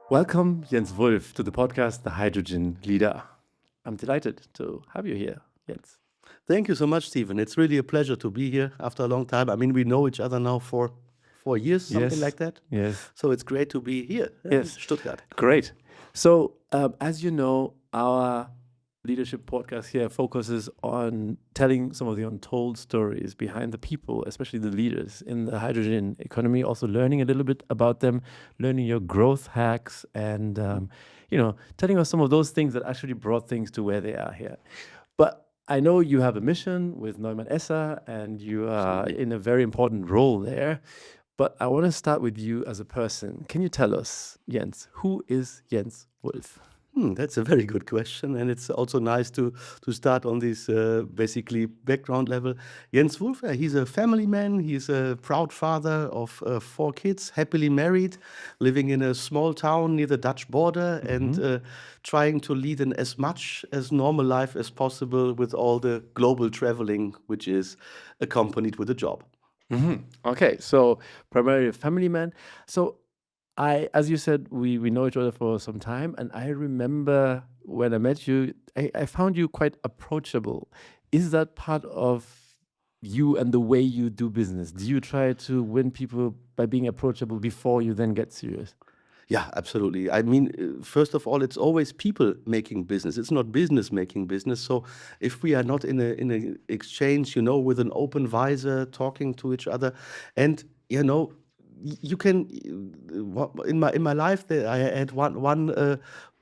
Welcome, Jens Wolf, to the podcast, The Hydrogen Leader. I'm delighted to have you here, Jens. Thank you so much, Stephen. It's really a pleasure to be here after a long time. I mean, we know each other now for 4 years, something like that. Yes, So it's great to be here in yes. Stuttgart. Great. So, as you know, our leadership podcast here focuses on telling some of the untold stories behind the people, especially the leaders in the hydrogen economy, also learning a little bit about them, learning your growth hacks, and, telling us some of those things that actually brought things to where they are here. But I know you have a mission with Neumann Esser, and you are Absolutely. in a very important role there. But I want to start with you as a person. Can you tell us, Jens, who is Jens Wolf? That's a very good question, and it's also nice to start on this basically background level. Jens Wolf, he's a family man. He's a proud father of 4 kids, happily married, living in a small town near the Dutch border, and trying to lead an as much as normal life as possible with all the global traveling, which is accompanied with a job. Okay, so primarily a family man. So as you said, we know each other for some time, and I remember when I met you, I found you quite approachable. Is that part of you and the way you do business? Do you try to win people by being approachable before you then get serious? Yeah, absolutely. I mean, first of all, it's always people making business. It's not business making business. So if we are not in a exchange, with an open visor, talking to each other, and you can. In my life, I had one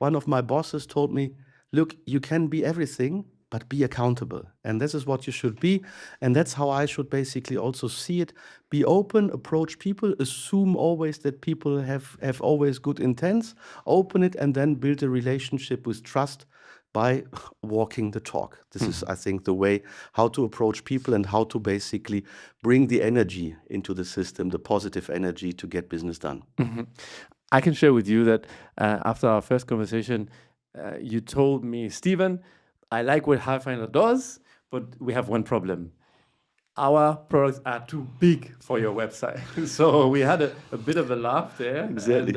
of my bosses told me, "Look, you can be everything, but be accountable, and this is what you should be, and that's how I should basically also see it. Be open, approach people, assume always that people have always good intents, open it, and then build a relationship with trust by walking the talk." This is, I think, the way how to approach people and how to basically bring the energy into the system, the positive energy to get business done. I can share with you that after our first conversation, you told me, Stephen, I like what Highfinder does, but we have one problem. Our products are too big for your website. So we had a bit of a laugh there. Exactly.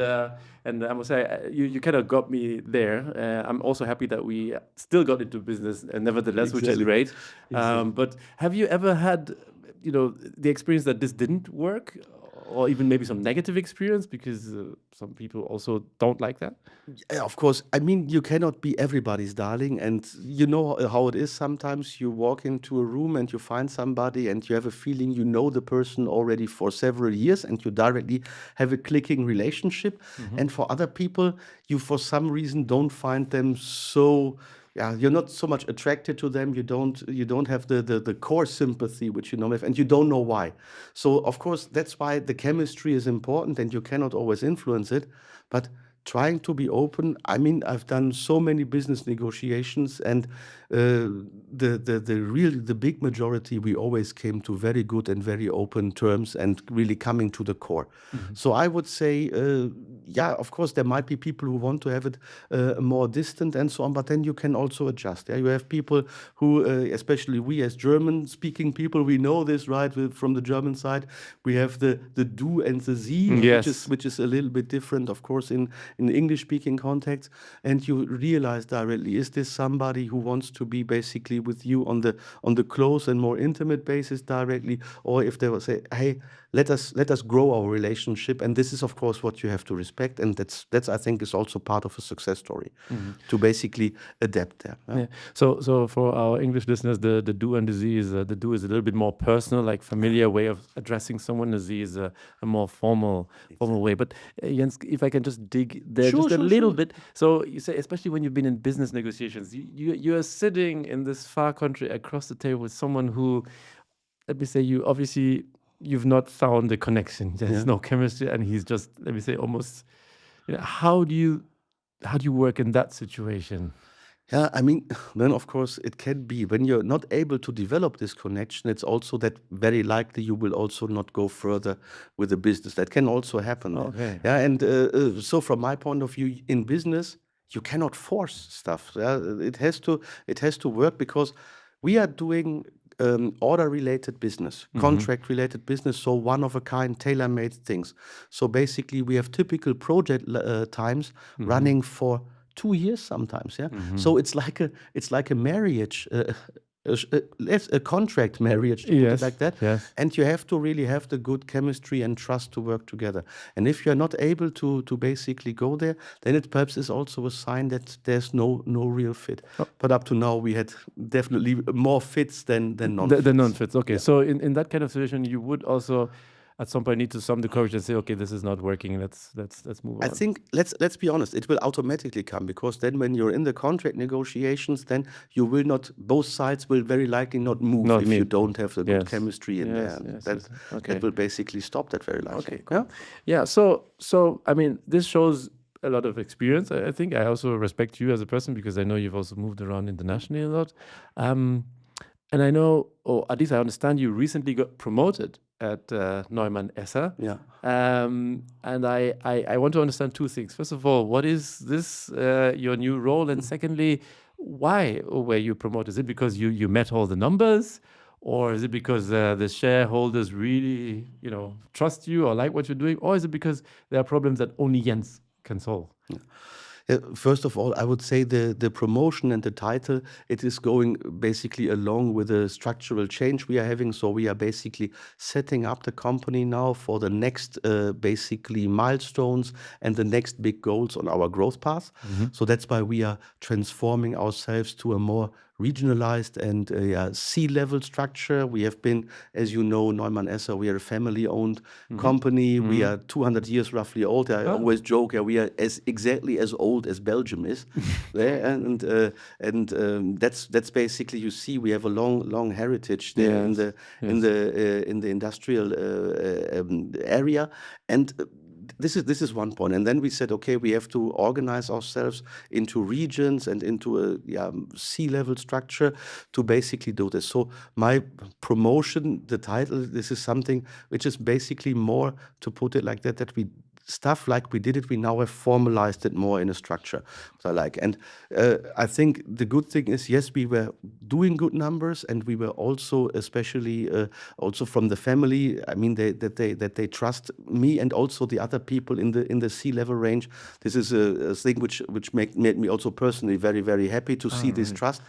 And I must say, you kind of got me there. I'm also happy that we still got into business, nevertheless, which is Exactly. great. Exactly. But have you ever had, the experience that this didn't work, or even maybe some negative experience because some people also don't like that? Yeah, of course. I mean, you cannot be everybody's darling, and you know how it is. Sometimes you walk into a room and you find somebody, and you have a feeling you know the person already for several years, and you directly have a clicking relationship. And for other people, you for some reason don't find them so. Yeah, you're not so much attracted to them. You don't have the core sympathy which you normally have, and you don't know why. So of course that's why the chemistry is important, and you cannot always influence it, but trying to be open. I mean, I've done so many business negotiations, and the big majority, we always came to very good and very open terms, and really coming to the core. So I would say, yeah, of course, there might be people who want to have it more distant and so on, but then you can also adjust. Yeah, you have people who, especially we as German-speaking people, we know this, right? From the German side, we have the du and the sie, Yes. which is a little bit different, of course, in English-speaking context, and you realize directly, is this somebody who wants to be basically with you on the close and more intimate basis directly, or if they will say, hey, let us grow our relationship, and this is of course what you have to respect, and that's I think is also part of a success story, to basically adapt there. Yeah? Yeah. So for our English listeners, the do and the z is the do is a little bit more personal, like familiar way of addressing someone. The z is a more formal way. But Jens, if I can just dig there Sure, just a sure, little sure. bit. So you say, especially when you've been in business negotiations, you are sitting in this far country across the table with someone who, let me say, you've not found the connection. There's Yeah. no chemistry, and he's just, let me say, almost. How do you work in that situation? Yeah, I mean, then of course it can be when you're not able to develop this connection, it's also that very likely you will also not go further with the business. That can also happen. Okay. Yeah, and so from my point of view, in business, you cannot force stuff. Yeah? It has to work, because we are doing order-related business, contract-related business, so one-of-a-kind, tailor-made things. So basically, we have typical project times running for 2 years sometimes. Yeah. So it's like a marriage. A contract marriage, to put it Yes, like that. yes. And you have to really have the good chemistry and trust to work together. And if you're not able to basically go there, then it perhaps is also a sign that there's no real fit. But up to now, we had definitely more fits than non-fits. The non-fits. Okay. So in that kind of situation, you would also at some point need to summon the courage and say, okay, this is not working. Let's move on. I think let's be honest, it will automatically come, because then when you're in the contract negotiations, then you will not, both sides will very likely not move if you don't have the good chemistry in there. That will basically stop that very likely. Okay, cool. Yeah. So I mean, this shows a lot of experience. I think I also respect you as a person, because I know you've also moved around internationally a lot. And I know, or at least I understand, you recently got promoted at Neumann Esser. Yeah. And I want to understand two things. First of all, what is this, your new role? And secondly, why were you promoted? Is it because you met all the numbers? Or is it because the shareholders really, trust you or like what you're doing? Or is it because there are problems that only Jens can solve? First of all, I would say the promotion and the title, it is going basically along with the structural change we are having. So we are basically setting up the company now for the next basically milestones and the next big goals on our growth path. So that's why we are transforming ourselves to a more regionalized and C-level structure. We have been, as you know, Neumann Esser, we are a family-owned company. We are 200 years roughly old. I always joke, we are exactly as old as Belgium is. and that's basically, you see, we have a long heritage there in the industrial area. And this is one point. And then we said, okay, we have to organize ourselves into regions and into a C-level structure to basically do this. So my promotion, the title, this is something which is basically more, to put it like that we stuff like we did it, we now have formalized it more in a structure. So and I think the good thing is, yes, we were doing good numbers, and we were also, especially also from the family. I mean, that they trust me and also the other people in the C-level range. This is a thing which made me also personally very, very happy to see this trust.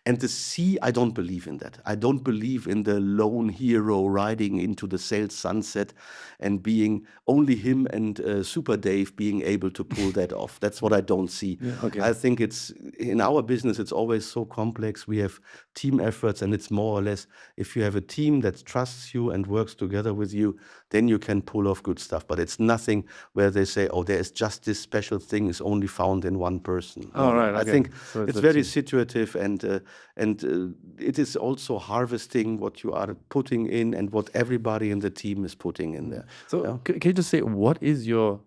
And the C, I don't believe in that. I don't believe in the lone hero riding into the sales sunset and being only him and Super Dave being able to pull that off. That's what I don't see. I think it's in our business, it's always so complex. We have team efforts, and it's more or less, if you have a team that trusts you and works together with you, then you can pull off good stuff. But it's nothing where they say, oh, there is just this special thing is only found in one person. I think so it's very situative, and it is also harvesting what you are putting in and what everybody in the team is putting in there. So can you just say, what is your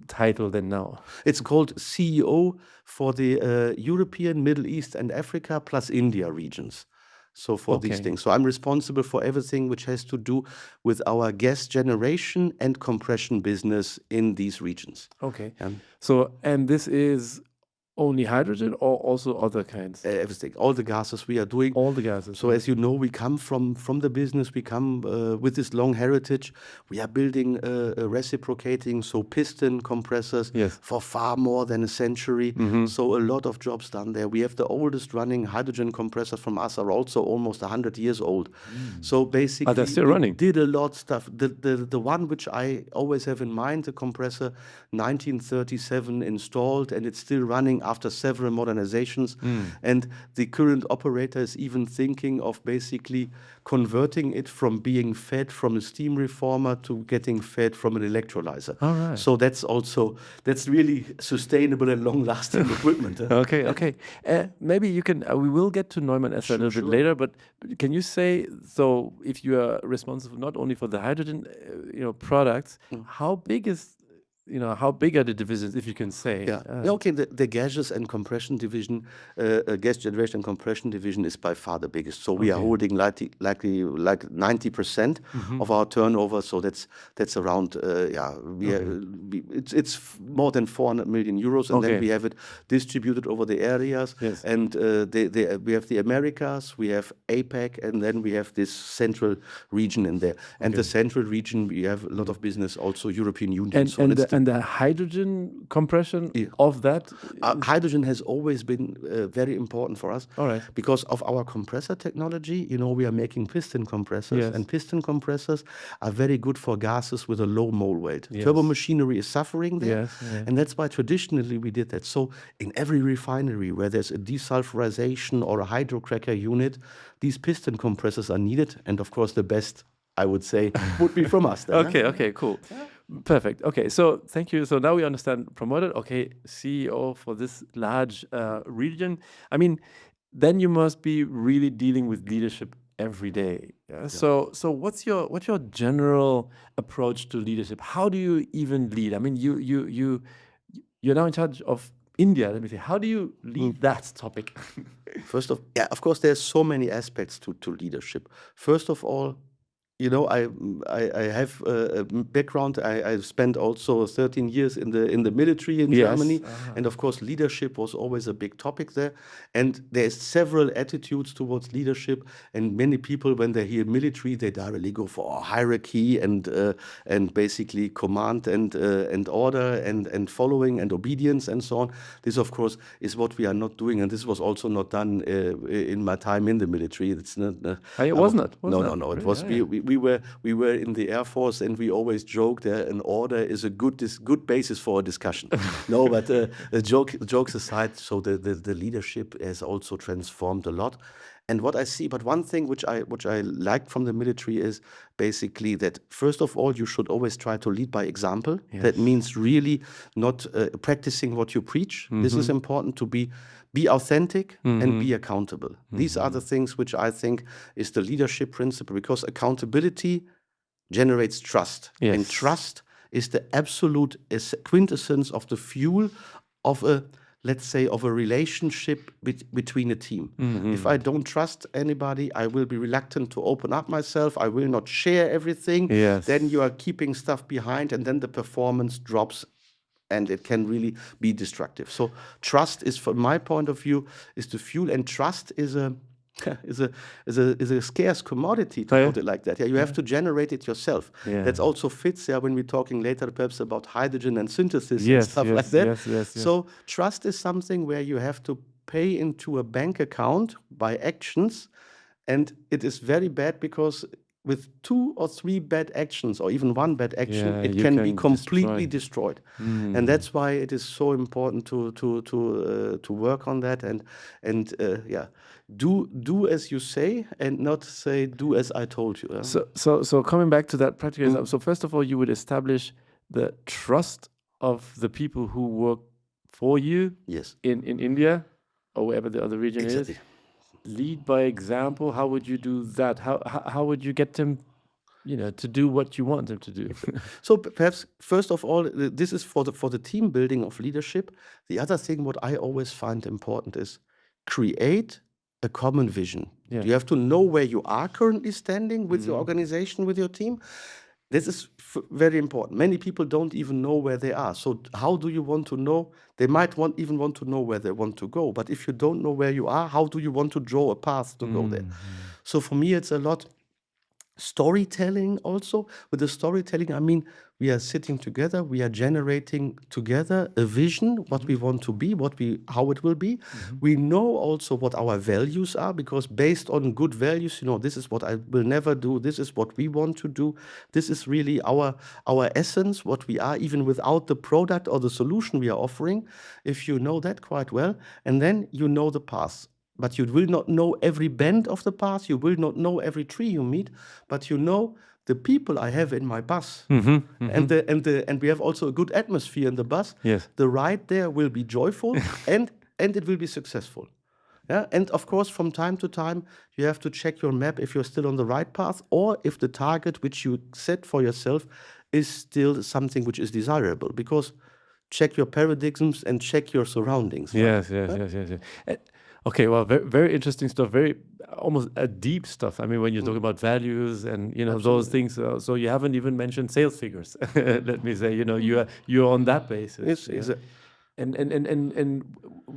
title then now? It's called CEO for the European, Middle East and Africa plus India regions. So for these things. So I'm responsible for everything which has to do with our gas generation and compression business in these regions. Okay. So, and this is only hydrogen or also other kinds? Everything, all the gases we are doing. All the gases. So as you know, we come from the business, we come with this long heritage. We are building reciprocating, so piston compressors for far more than a century. So a lot of jobs done there. We have the oldest running hydrogen compressors from us are also almost 100 years old. So basically, they're still running. Did a lot of stuff. The one which I always have in mind, the compressor, 1937 installed, and it's still running after several modernizations. And the current operator is even thinking of basically converting it from being fed from a steam reformer to getting fed from an electrolyzer. All right. So that's really sustainable and long-lasting equipment. Okay. Maybe you can, we will get to Neumann Esser a little bit later, but can you say, so if you are responsible not only for the hydrogen products, how big is how big are the divisions, if you can say? Yeah. Yeah, okay. The gases and compression division, gas generation and compression division is by far the biggest. So we are Okay. holding like 90% of our turnover. So that's around it's more than 400 million euros, and then Okay. we have it distributed over the areas. Yes. And we have the Americas, we have APAC, and then we have this central region in there. And the central region, we have a lot of business also European Union. And So and that's the, and the hydrogen compression of that. hydrogen has always been very important for us. All right. Because of our compressor technology. We are making piston compressors, Yes. and piston compressors are very good for gases with a low mole weight. Yes. Turbo machinery is suffering there, Yes, yeah. and that's why traditionally we did that. So in every refinery where there's a desulfurization or a hydrocracker unit, these piston compressors are needed, and of course the best, I would say, would be from us then, huh? Okay, cool. Perfect. Okay, so thank you. So now we understand promoted. Okay, CEO for this large region. I mean, then you must be really dealing with leadership every day. Yeah? So what's your general approach to leadership? How do you even lead? I mean, you're now in charge of India. Let me say, how do you lead that topic? Of course, there's so many aspects to leadership. First of all, I have a background. I spent also 13 years in the military in Germany, and of course, leadership was always a big topic there. And there's several attitudes towards leadership, and many people, when they hear military, they directly go for hierarchy and basically command and order and following and obedience and so on. This, of course, is what we are not doing, and this was also not done in my time in the military. It's not. It was not. No. It was we were in the Air Force, and we always joke that an order is a good basis for a discussion. No, but jokes aside, so the leadership has also transformed a lot. And what I see, but one thing which I liked from the military is basically that first of all, you should always try to lead by example. Yes. That means really not practicing what you preach. This is important to be authentic and be accountable. These are the things which I think is the leadership principle, because accountability generates trust. Yes. And trust is the absolute quintessence of the fuel of a relationship between a team. If I don't trust anybody, I will be reluctant to open up myself. I will not share everything. Yes. Then you are keeping stuff behind, and then the performance drops, and it can really be destructive. So trust is, from my point of view, is the fuel, and trust is a scarce commodity, to put it like that. Yeah, you have to generate it yourself. Yeah. That also fits when we're talking later perhaps about hydrogen and synthesis and Yes, stuff yes, like that. yes. So trust is something where you have to pay into a bank account by actions, and it is very bad because with 2 or 3 bad actions, or even 1 bad action, Yeah, it you can be can completely destroyed. And that's why it is so important to work on that and do as you say, and not say do as I told you. So coming back to that practical example. So first of all, you would establish the trust of the people who work for you. Yes. In India or wherever the other region Exactly. is. Lead by example. How would you do that? How would you get them, to do what you want them to do? So perhaps first of all, this is for the team building of leadership. The other thing what I always find important is create a common vision. Yeah. You have to know where you are currently standing with your organization, with your team. This is very important. Many people don't even know where they are. So how do you want to know? They might even want to know where they want to go. But if you don't know where you are, how do you want to draw a path to go there? So for me, it's a lot storytelling also. With the storytelling, I mean, we are sitting together, we are generating together a vision, what we want to be, how it will be. We know also what our values are, because based on good values, this is what I will never do, this is what we want to do. This is really our essence, what we are, even without the product or the solution we are offering, if you know that quite well. And then you know the path. But you will not know every bend of the path. You will not know every tree you meet. But you know the people I have in my bus, and we have also a good atmosphere in the bus. Yes. The ride there will be joyful, and it will be successful. Yeah. And of course, from time to time, you have to check your map if you're still on the right path, or if the target which you set for yourself is still something which is desirable, because check your paradigms and check your surroundings, right? Yes, yes, yes, yes, yes. Okay, well, very, very interesting stuff. Very almost deep stuff. I mean, when you talk about values and those Absolutely. things. So you haven't even mentioned sales figures. Let me say, you're on that basis. It's Yeah? And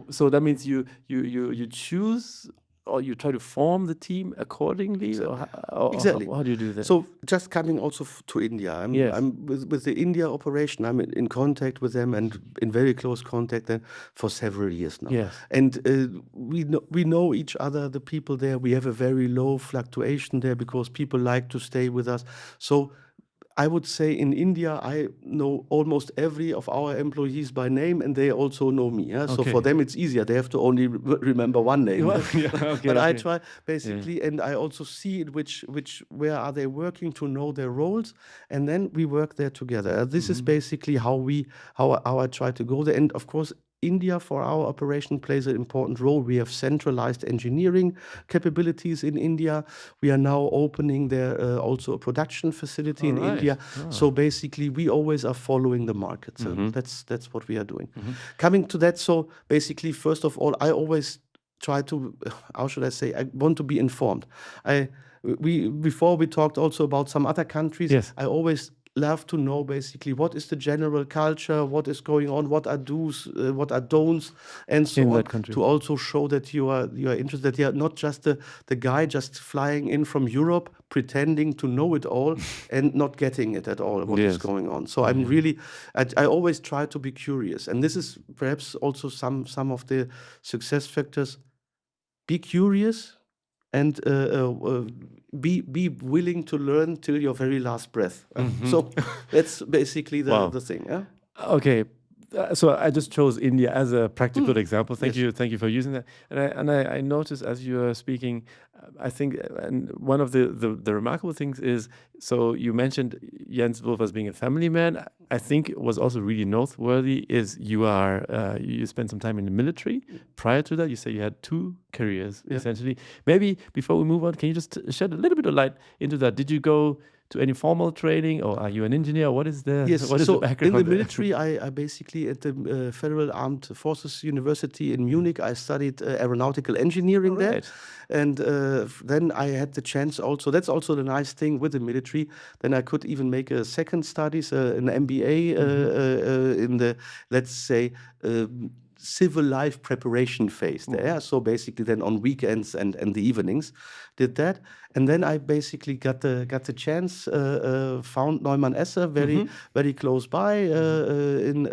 so that means you choose, or you try to form the team accordingly, or Exactly. how do you do that? So just coming also to India, Yes. I'm with the India operation. I'm in contact with them and in very close contact then for several years now. Yes. And we know each other, the people there. We have a very low fluctuation there because people like to stay with us. So I would say in India, I know almost every of our employees by name, and they also know me. Yeah? So for Okay. them, it's easier. They have to only remember one name. Well, yeah, okay, But I okay. try basically, and I also see it where are they working to know their roles, and then we work there together. This is basically how I try to go there. And of course, India, for our operation, plays an important role. We have centralized engineering capabilities in India. We are now opening there also a production facility in All right. India. Ah. So basically, we always are following the market. So that's what we are doing. Coming to that, so basically, first of all, I always try to, how should I say, I want to be informed. Before we talked also about some other countries. Yes. I always love to know basically what is the general culture, what is going on, what are do's, what are don'ts, and so In on, that country. to also show that you are interested, that you are not just the guy just flying in from Europe pretending to know it all and not getting it at all, what is Yes. going on. So I'm really, I always try to be curious, and this is perhaps also some of the success factors. Be curious and be willing to learn till your very last breath. So that's basically Wow. the thing. Yeah. Okay. So I just chose India as a practical example. Thank Yes. you for using that. And I noticed as you are speaking, I think, and one of the remarkable things is, so you mentioned Jens Wolf as being a family man. I think it was also really noteworthy is you spent some time in the military. Prior to that, you say you had 2 careers, essentially. Maybe before we move on, can you just shed a little bit of light into that? Did you go to any formal training, or are you an engineer? What is the Yes, what is so the background? in the military, I basically at the Federal Armed Forces University in Munich, I studied aeronautical engineering there. Right. And then I had the chance also, that's also the nice thing with the military, then I could even make a second studies, an MBA in the, let's say, civil life preparation phase there. So basically then on weekends and the evenings did that. And then I basically got the chance, found Neumann Esser very close by in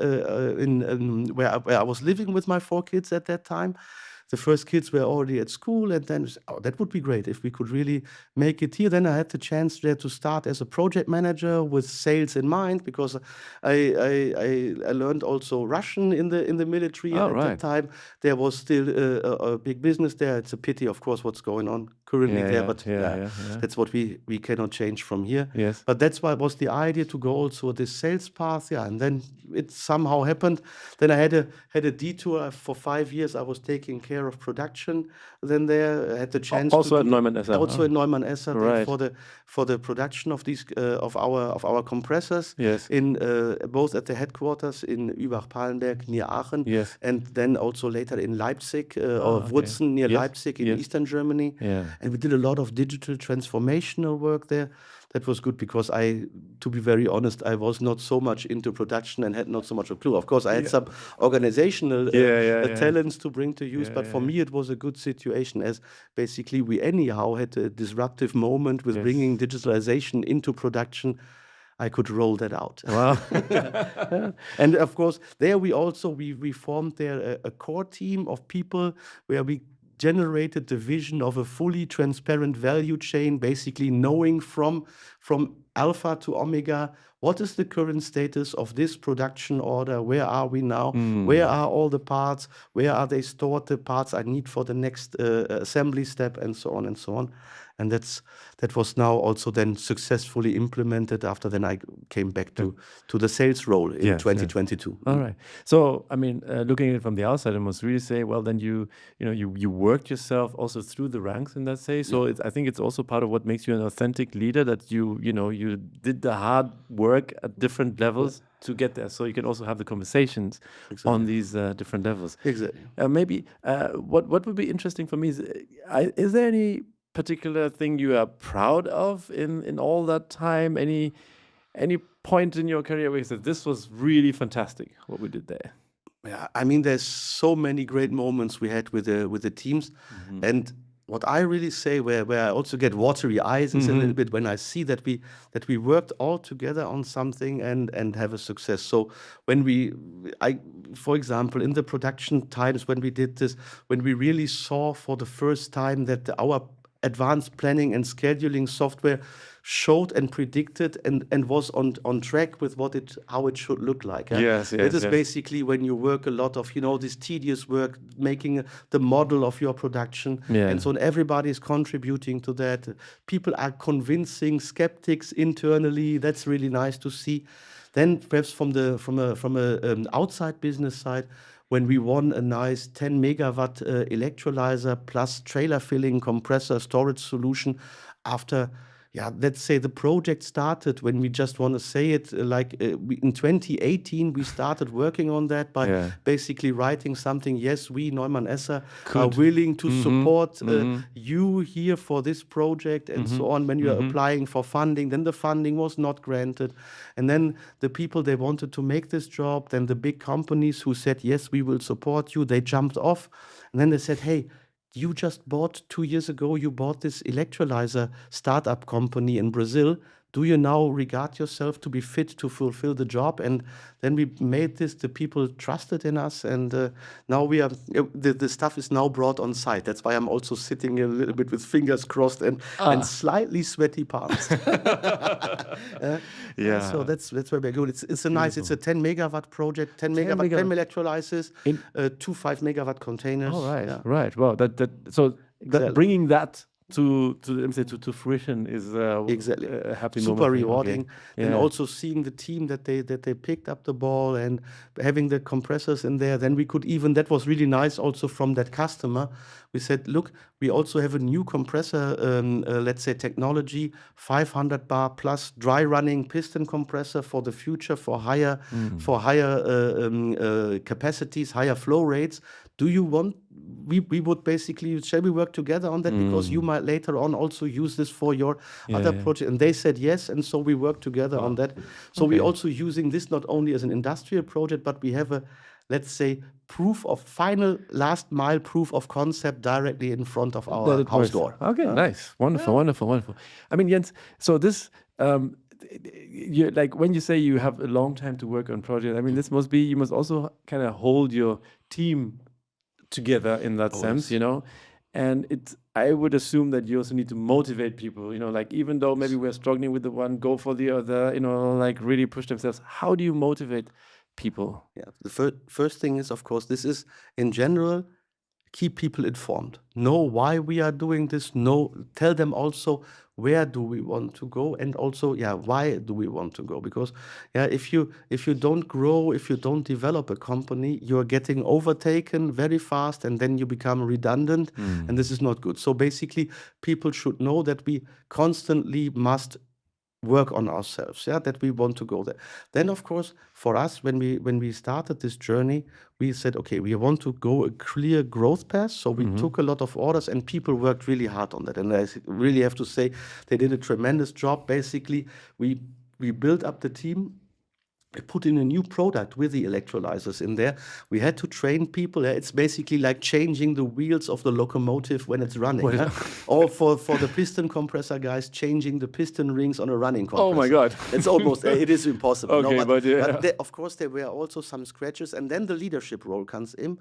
where I was living with my 4 kids at that time. The first kids were already at school, and then that would be great if we could really make it here. Then I had the chance there to start as a project manager with sales in mind, because I learned also Russian in the military. Oh, At right. that time, there was still a big business there. It's a pity, of course, what's going on currently there, but that's what we cannot change from here. Yes. But that's why it was the idea to go also this sales path, and then it somehow happened. Then I had a detour for 5 years. I was taking care of production. Then there I had the chance Also to at Neumann Esser. also in Neumann Esser Right. for the production of these of our compressors. Yes. In both at the headquarters in Übach-Palenberg near Aachen, Yes. and then also later in Leipzig or okay. Wurzen near Yes, Leipzig in yes. Eastern Germany. Yeah. And we did a lot of digital transformational work there. That was good because to be very honest, I was not so much into production and had not so much a clue. Of course, I had some organizational talents to bring to use, but for me it was a good situation, as basically we anyhow had a disruptive moment with bringing digitalization into production. I could roll that out. Wow. And of course, there we formed there a core team of people where we generated the vision of a fully transparent value chain, basically knowing from alpha to omega, what is the current status of this production order? Where are we now? Where are all the parts? Where are they stored, the parts I need for the next assembly step, and so on and so on. and that was now also then successfully implemented. After then I came back to the sales role in Yes, yes. 2022. All right. So, I mean, looking at it from the outside, I must really say, well, then you worked yourself also through the ranks in that say. So I think it's also part of what makes you an authentic leader, that you did the hard work at different levels to get there. So you can also have the conversations on these different levels. Exactly. Maybe what would be interesting for me is there any particular thing you are proud of in all that time? Any point in your career where you said this was really fantastic what we did there? Yeah, I mean, there's so many great moments we had with the teams, and what I really say, where I also get watery eyes, is a little bit when I see that we worked all together on something and have a success. So for example, in the production times when we did this, when we really saw for the first time that our advanced planning and scheduling software showed and predicted and was on track with how it should look like. Yes, It is yes. basically when you work a lot of this tedious work, making the model of your production, Yeah. and so on. Everybody is contributing to that. People are convincing skeptics internally. That's really nice to see. Then perhaps from a outside business side, when we won a nice 10 megawatt electrolyzer plus trailer filling compressor storage solution after, let's say the project started, when we just want to say it, in 2018, we started working on that by basically writing something. Yes, we, Neumann Esser, are willing to support you here for this project and so on. When you are applying for funding, then the funding was not granted. And then the people, they wanted to make this job, then the big companies who said, yes, we will support you, they jumped off. And then they said, hey, you just bought 2 years ago, you bought this electrolyzer startup company in Brazil. Do you now regard yourself to be fit to fulfill the job? And then we made this, the people trusted in us, and now we are, the stuff is now brought on site. That's why I'm also sitting a little bit with fingers crossed and slightly sweaty palms. Yeah. So that's where we're good. It's a 10 megawatt project, 10 megawatt, 10 electrolyzers, 2 5 megawatt containers. All right, Yeah. right. Well, bringing that to fruition is Exactly a happy super moment. rewarding. Okay. And Yeah. also seeing the team that they picked up the ball and having the compressors in there, then we could even, that was really nice also from that customer. We said, look, we also have a new compressor, let's say technology, 500 bar plus dry running piston compressor for the future, for higher capacities, higher flow rates. Do you want, we would basically, shall we work together on that? Because you might later on also use this for your other project. And they said yes, and so we worked together on that. So we're also using this not only as an industrial project, but we have a, let's say, final last mile proof of concept directly in front of our house door. Okay, nice. Wonderful, wonderful, wonderful. I mean, Jens, so this, you, like when you say you have a long time to work on projects, I mean, this must be, you must also kind of hold your team together in that sense, and I would assume that you also need to motivate people, like even though maybe we're struggling with the one, go for the other, like really push themselves. How do you motivate people? Yeah, the first thing is, of course, this is in general, keep people informed. Know why we are doing this. Tell them also where do we want to go, and also why do we want to go? Because if you don't grow, if you don't develop a company, you're getting overtaken very fast, and then you become redundant, and this is not good. So basically, people should know that we constantly must work on ourselves, that we want to go there. Then, of course, for us, when we started this journey, we said, okay, we want to go a clear growth path. So we took a lot of orders, and people worked really hard on that. And I really have to say, they did a tremendous job. Basically, we built up the team. We put in a new product with the electrolyzers in there. We had to train people. It's basically like changing the wheels of the locomotive when it's running. Or for the piston compressor guys, changing the piston rings on a running compressor. Oh my God. It's almost, it is impossible. Okay, but of course, there were also some scratches. And then the leadership role comes in.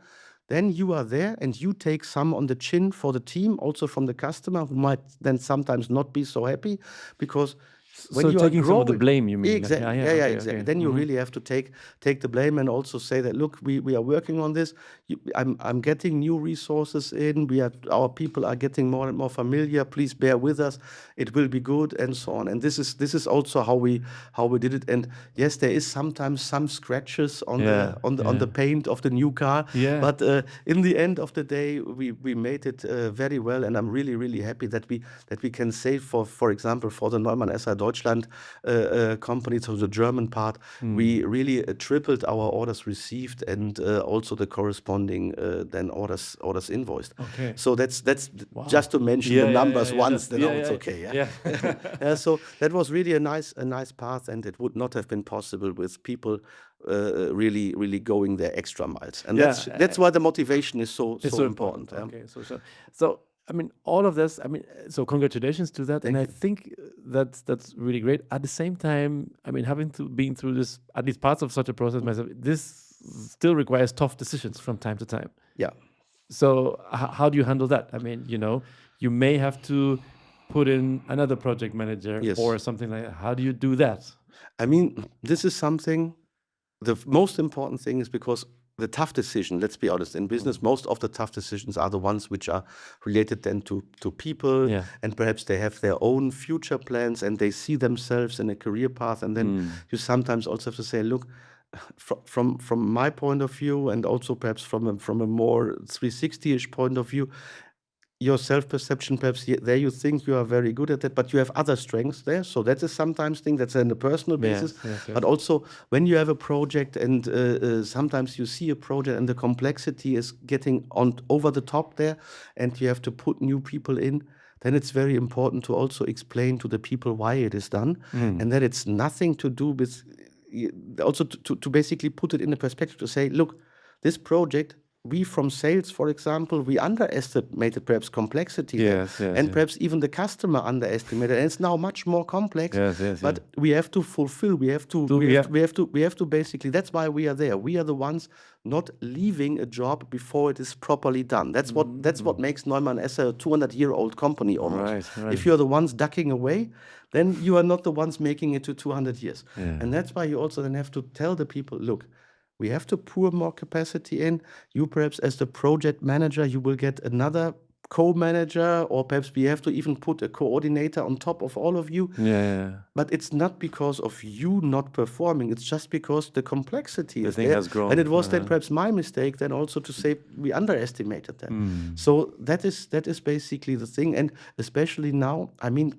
Then you are there and you take some on the chin for the team, also from the customer, who might then sometimes not be so happy, because when So you are taking some of the growing, blame, you mean? exactly, Yeah, yeah, okay, exactly. okay. Then you really have to take the blame and also say that, look, we are working on this. I'm getting new resources in. Our people are getting more and more familiar. Please bear with us. It will be good, and so on. And this is also how we did it. And yes, there is sometimes some scratches on Yeah, on the paint of the new car. Yeah. But in the end of the day, we made it very well, and I'm really happy that we can say, for example, for the Neumann SR Deutschland company, so the German part, we really tripled our orders received and also the corresponding then orders invoiced. Okay. So that's Wow. just to mention the numbers once. Then yeah, it's yeah, okay. yeah. So that was really a nice path, and it would not have been possible with people really going their extra miles. And Yeah, that's why the motivation is so It's so important. yeah. Okay, so I mean, all of this. I mean, so congratulations to that, and I think that's really great. At the same time, I mean, having been through this, at least parts of such a process myself, this still requires tough decisions from time to time. Yeah. So how do you handle that? I mean, you may have to put in another project manager Yes. or something like that. How do you do that? I mean, this is something. The most important thing is because the tough decision, let's be honest, in business, most of the tough decisions are the ones which are related then to people, Yeah. and perhaps they have their own future plans and they see themselves in a career path. And then you sometimes also have to say, look, from my point of view, and also perhaps from a more 360-ish point of view, your self-perception, perhaps there you think you are very good at that, but you have other strengths there. So that is sometimes thing that's in a personal basis. Yes. But also when you have a project and sometimes you see a project and the complexity is getting over the top there, and you have to put new people in, then it's very important to also explain to the people why it is done, and that it's nothing to do with, also to basically put it in a perspective to say, look, this project, we from sales, for example, we underestimated perhaps complexity there. And perhaps even the customer underestimated, and it's now much more complex. But we have to fulfill. We have to basically. That's why we are there. We are the ones not leaving a job before it is properly done. That's what makes Neumann SR a 200-year-old company almost. Right. If you're the ones ducking away, then you are not the ones making it to 200 years. And that's why you also then have to tell the people, look, we have to pour more capacity in. You perhaps as the project manager, you will get another co-manager, or perhaps we have to even put a coordinator on top of all of you. But it's not because of you not performing. It's just because the complexity is thing there. has grown. And it was then perhaps my mistake then also to say we underestimated that. So that is basically the thing. And especially now, I mean,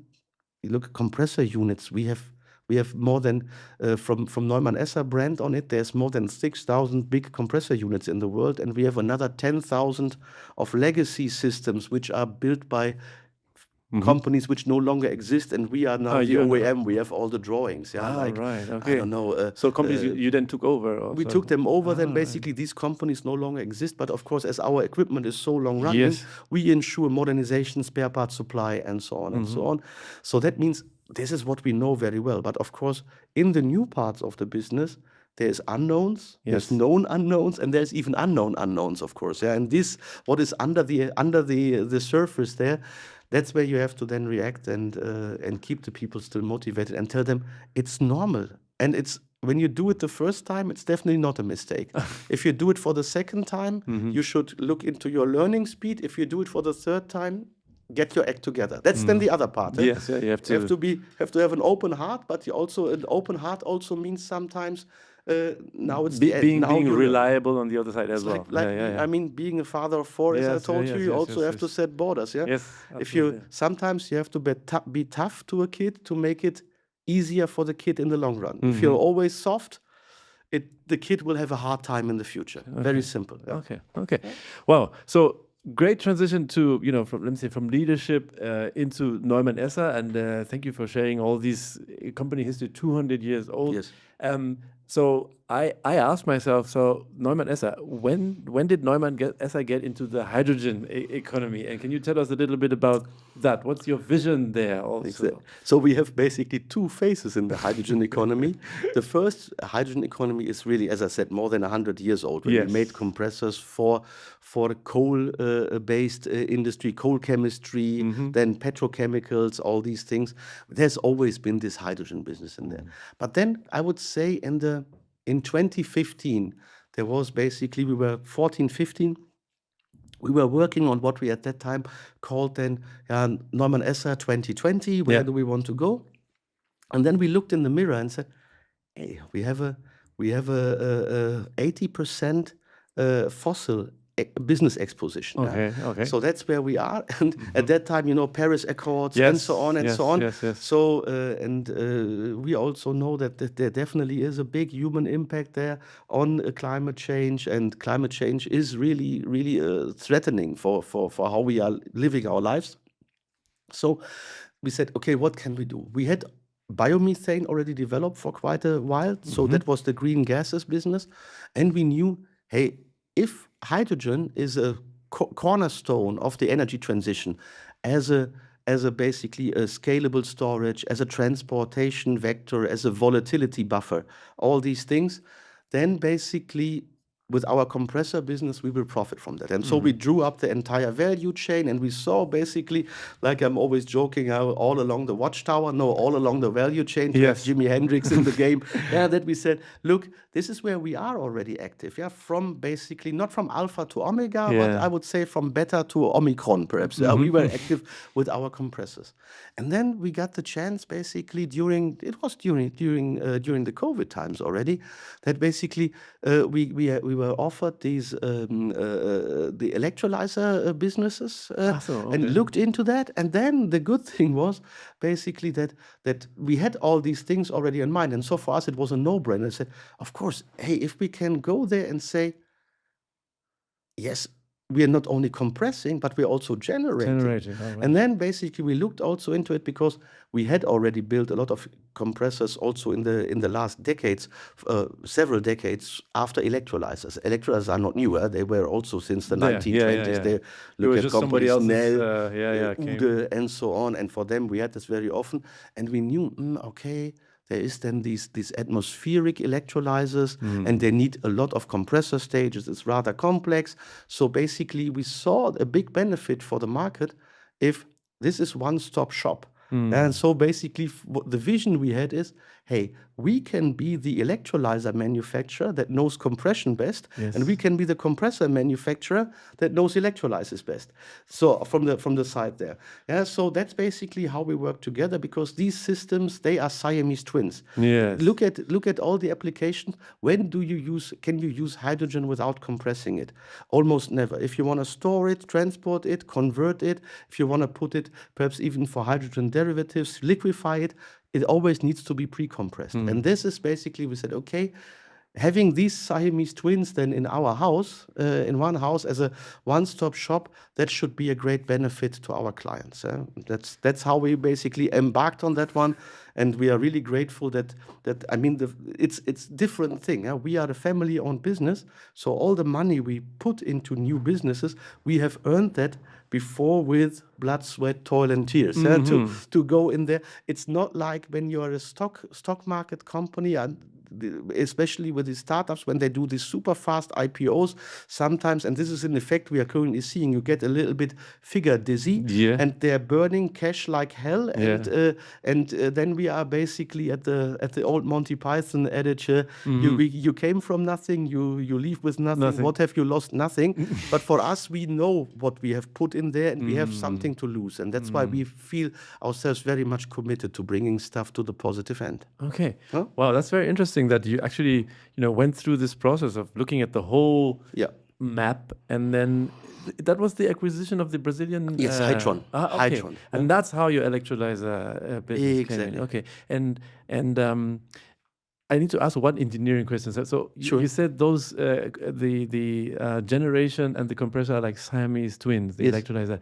you look at compressor units. We have more than, from Neumann SR brand on it, there's more than 6,000 big compressor units in the world, and we have another 10,000 of legacy systems which are built by companies which no longer exist, and we are now the OEM. We have all the drawings. Right. Okay. I don't know. So companies you then took over? Also. We took them over. Then basically these companies no longer exist. But of course, as our equipment is so long running, we ensure modernization, spare part supply, and so on and so on. So that means this is what we know very well. But of course, in the new parts of the business, there's unknowns, there's known unknowns, and there's even unknown unknowns, of course. And this, what is under the surface there, that's where you have to then react and keep the people still motivated and tell them it's normal. And it's when you do it the first time, it's definitely not a mistake. If you do it for the second time, you should look into your learning speed. If you do it for the third time, get your act together. That's then the other part. You have to have an open heart, but an open heart also means sometimes now it's being reliable on the other side as well. I mean, being a father of four, as I told you, you also have to set borders. If sometimes you have to be tough to a kid to make it easier for the kid in the long run. If you're always soft, the kid will have a hard time in the future. Very simple. Okay. Wow. So great transition to, from leadership into Neumann SR, and thank you for sharing all these company history, 200 years old. Yes. So I asked myself, so Neumann Esser, when did Neumann Esser get into the hydrogen economy? And can you tell us a little bit about that? What's your vision there also? So we have basically two phases in the hydrogen economy. The first hydrogen economy is really, as I said, more than 100 years old. When we made Yes. compressors for the coal-based industry, coal chemistry, then petrochemicals, all these things. There's always been this hydrogen business in there. But then I would say in 2015, there was basically, we were 14, 15, we were working on what we at that time called then Neumann Esser 2020. Where do we want to go? And then we looked in the mirror and said, hey, we have a 80% fossil business exposition. Okay. So that's where we are. And at that time, Paris Accords and so on and so on. Yes. So, we also know that there definitely is a big human impact there on climate change, and climate change is really, really threatening for how we are living our lives. So we said, okay, what can we do? We had biomethane already developed for quite a while. So that was the green gases business. And we knew, hey, if hydrogen is a cornerstone of the energy transition as a basically a scalable storage, as a transportation vector, as a volatility buffer, all these things, then basically with our compressor business, we will profit from that. And so we drew up the entire value chain, and we saw basically, like I'm always joking, how all along the watchtower, no, all along the value chain, to have Jimi Hendrix in the game, that we said, look, this is where we are already active, from basically, not from alpha to omega, but I would say from beta to omicron, perhaps. We were active with our compressors. And then we got the chance basically during the COVID times already, that basically we were offered these the electrolyzer businesses and looked into that. And then the good thing was basically that we had all these things already in mind. And so for us, it was a no-brainer. I said, of course, hey, if we can go there and say, yes, we are not only compressing, but we're also generating. All right. And then basically we looked also into it because we had already built a lot of compressors also in the last decades, several decades after electrolyzers. Electrolyzers are not newer; they were also since the 1920s. They look at companies Nel, Ude, and so on. And for them, we had this very often, and we knew, okay. There is then these atmospheric electrolyzers, and they need a lot of compressor stages. It's rather complex. So basically, we saw a big benefit for the market if this is one-stop shop. And so basically, the vision we had is, hey, we can be the electrolyzer manufacturer that knows compression best, and we can be the compressor manufacturer that knows electrolyzers best. So from the side there, so that's basically how we work together, because these systems, they are Siamese twins. Yes. Look at all the applications. When can you use hydrogen without compressing it? Almost never. If you want to store it, transport it, convert it, if you want to put it, perhaps even for hydrogen derivatives, liquefy it, it always needs to be pre-compressed. And this is basically, we said, okay, having these Siamese twins then in our house, in one house as a one-stop shop, that should be a great benefit to our clients. That's how we basically embarked on that one, and we are really grateful that I mean, it's different thing. We are a family-owned business, so all the money we put into new businesses, we have earned that before with blood, sweat, toil, and tears to go in there. It's not like when you are a stock market company, and especially with these startups, when they do these super fast IPOs sometimes, and this is an effect we are currently seeing, you get a little bit figure dizzy, and they're burning cash like hell, and then we are basically at the old Monty Python adage, you came from nothing, you leave with nothing. What have you lost? Nothing. But for us, we know what we have put in there, and we have something to lose, and that's why we feel ourselves very much committed to bringing stuff to the positive end. Okay. Wow, that's very interesting that you actually went through this process of looking at the whole map, and then that was the acquisition of the Brazilian Hytron. Hytron. And that's how your electrolyzer business came in. Okay. And I need to ask one engineering question. So you said those the generation and the compressor are like Siamese twins, the electrolyzer.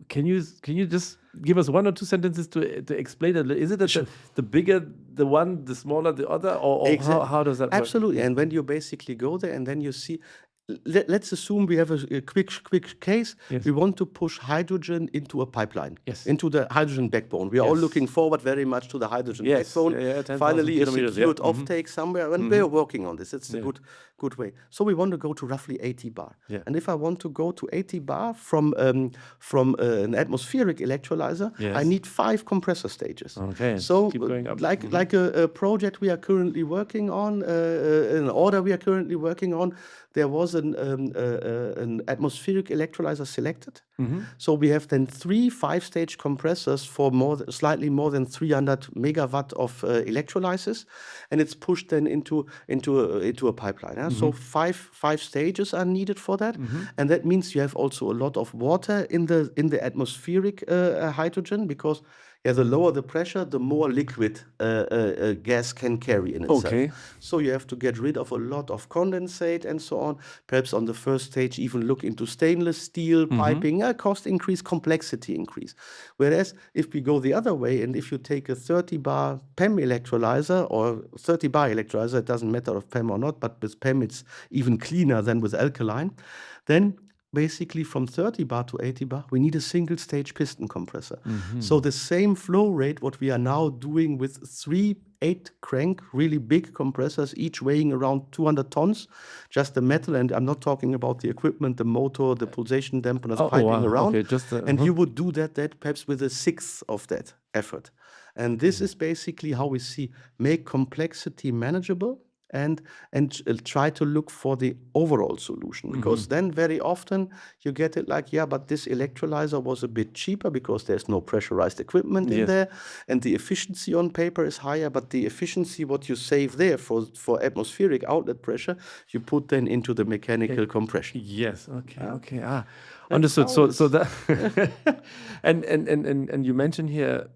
Can you just give us one or two sentences to explain it? Is it that the bigger the one, the smaller the other, or how does that work? Absolutely. And when you basically go there and then you see, let's assume we have a quick case. Yes. We want to push hydrogen into a pipeline, Yes. into the hydrogen backbone. We are all Yes. looking forward very much to the hydrogen Yes. backbone. Yeah, 10,000 Finally, a kilometers, secured yeah. offtake somewhere, and we're working on this. It's a Yeah. good way. So we want to go to roughly 80 bar. Yeah. And if I want to go to 80 bar from an atmospheric electrolyzer, I Yes. need 5 compressor stages. Okay, So keep going up. like a project we are currently working on, an order we are currently working on, there was an atmospheric electrolyzer selected. So we have then 3 5-stage compressors for slightly more than 300 megawatt of electrolysis, and it's pushed then into a pipeline. Yeah? So 5 stages are needed for that, and that means you have also a lot of water in the atmospheric hydrogen, because the lower the pressure, the more liquid gas can carry in itself. Okay. So you have to get rid of a lot of condensate and so on. Perhaps on the first stage, even look into stainless steel piping, cost increase, complexity increase. Whereas if we go the other way, and if you take a 30 bar PEM electrolyzer or 30 bar electrolyzer, it doesn't matter if PEM or not, but with PEM it's even cleaner than with alkaline, then basically from 30 bar to 80 bar, we need a single stage piston compressor. So the same flow rate, what we are now doing with 3 8-crank, really big compressors, each weighing around 200 tons, just the metal, and I'm not talking about the equipment, the motor, the pulsation dampeners, piping around. Okay, just and you would do that perhaps with a sixth of that effort. And this is basically how we see make complexity manageable and try to look for the overall solution, because then very often you get it like, but this electrolyzer was a bit cheaper because there's no pressurized equipment in there, and the efficiency on paper is higher, but the efficiency what you save there for atmospheric outlet pressure, you put then into the mechanical compression. Yes. Okay. Understood. So that and you mentioned here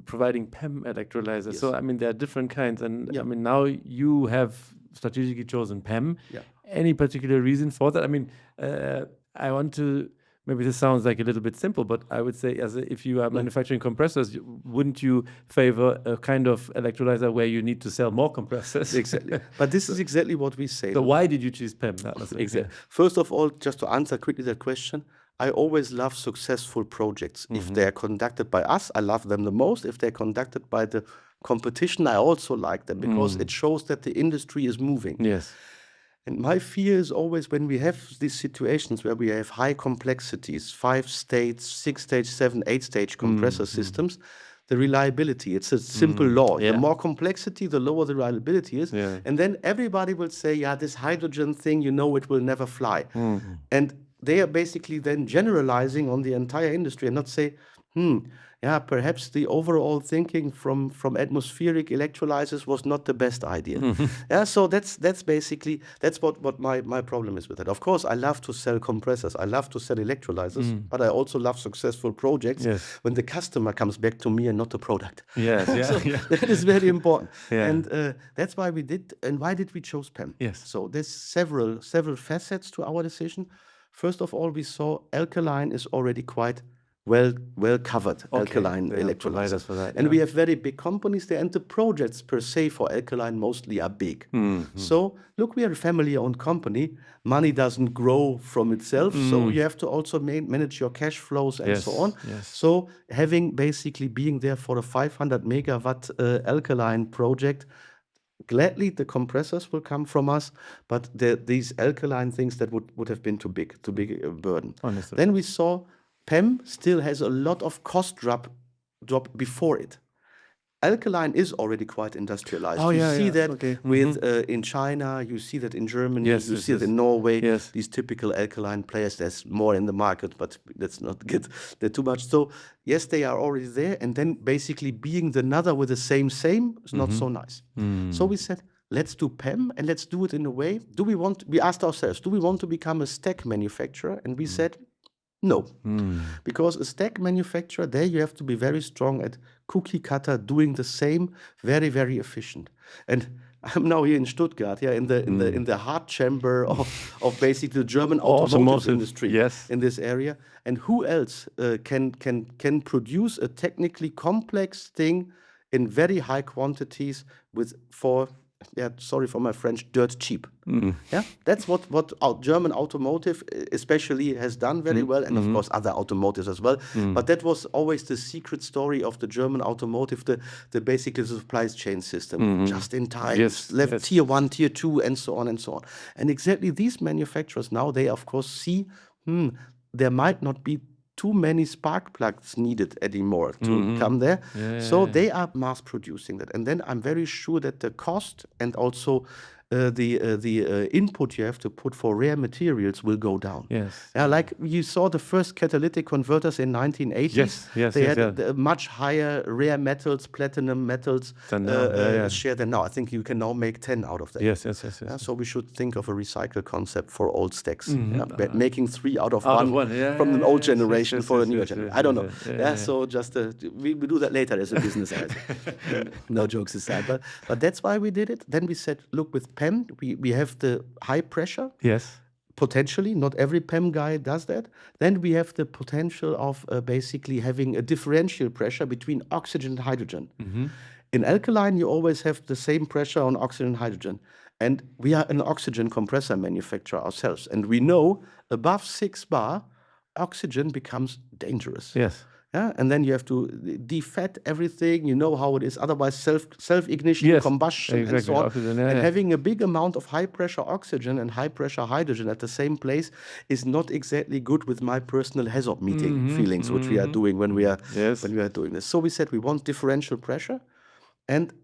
providing PEM electrolyzers. Yes. So I mean there are different kinds, and Yeah. I mean now you have strategically chosen PEM. Yeah. Any particular reason for that? I mean, I want to. Maybe this sounds like a little bit simple, but I would say, if you are manufacturing compressors, wouldn't you favor a kind of electrolyzer where you need to sell more compressors? Exactly. But this is exactly what we say. So why did you choose PEM? That was Exactly. First of all, just to answer quickly that question, I always love successful projects. If they are conducted by us, I love them the most. If they're conducted by the competition, I also like them, because it shows that the industry is moving. Yes. And my fear is always when we have these situations where we have high complexities, 5-stage, 6-stage, 7, 8-stage compressor systems, the reliability, it's a simple law. Yeah. The more complexity, the lower the reliability is. Yeah. And then everybody will say, this hydrogen thing, it will never fly. And they are basically then generalizing on the entire industry and not say, perhaps the overall thinking from atmospheric electrolyzers was not the best idea. So that's basically what my problem is with it. Of course, I love to sell compressors, I love to sell electrolyzers, but I also love successful projects when the customer comes back to me and not the product. Yes, That is very important. Yeah. And that's why we did. And why did we choose PEM? Yes. So there's several facets to our decision. First of all, we saw alkaline is already quite well covered, alkaline They have electrolyzers providers for that, and yeah. we have very big companies there, and the projects per se for alkaline mostly are big. So look, we are a family-owned company. Money doesn't grow from itself, so you have to also manage your cash flows and so on. Yes. So having basically being there for a 500 megawatt alkaline project, gladly the compressors will come from us, but these alkaline things that would have been too big a burden. Understood. Then we saw PEM still has a lot of cost drop before it. Alkaline is already quite industrialized. Oh, you yeah, see yeah. that Okay. with in China, you see that in Germany, Yes, you yes, see it yes. in Norway. Yes. These typical alkaline players, there's more in the market, but let's not get there too much. So yes, they are already there, and then basically being another with the same is not so nice. So we said, let's do PEM, and let's do it in a way. We asked ourselves, do we want to become a stack manufacturer? And we said, no, because a stack manufacturer, there you have to be very strong at cookie cutter, doing the same, very, very efficient. And I'm now here in Stuttgart, in the heart chamber of basically the German automotive industry, yes. in this area. And who else can produce a technically complex thing in very high quantities sorry for my French, dirt cheap. Yeah, that's what our German automotive especially has done very well, and of course other automotives as well. But that was always the secret story of the German automotive, the basically the supply chain system, just in time, left tier 1, tier 2, and so on and so on. And exactly these manufacturers now, they of course see, there might not be too many spark plugs needed anymore to come there. So they are mass producing that. And then I'm very sure that the cost and also the input you have to put for rare materials will go down. Yeah, like you saw the first catalytic converters in 1980s. They had much higher rare metals, platinum metals share than now. I think you can now make 10 out of that. Yes. So we should think of a recycle concept for old stacks. Making 3 out of one from an old generation for a new generation. I don't know. So just we do that later as a business idea. No jokes aside. But that's why we did it. Then we said, look, with PEM, we have the high pressure. Potentially, not every PEM guy does that. Then we have the potential of basically having a differential pressure between oxygen and hydrogen. In alkaline, you always have the same pressure on oxygen and hydrogen. And we are an oxygen compressor manufacturer ourselves. And we know above 6 bar, oxygen becomes dangerous. Yeah, and then you have to defat everything. You know how it is. Otherwise, self-ignition, combustion, and so on. Oxygen, and having a big amount of high-pressure oxygen and high-pressure hydrogen at the same place is not exactly good with my personal hazard meeting feelings, which we are doing when we are doing this. So we said we want differential pressure, and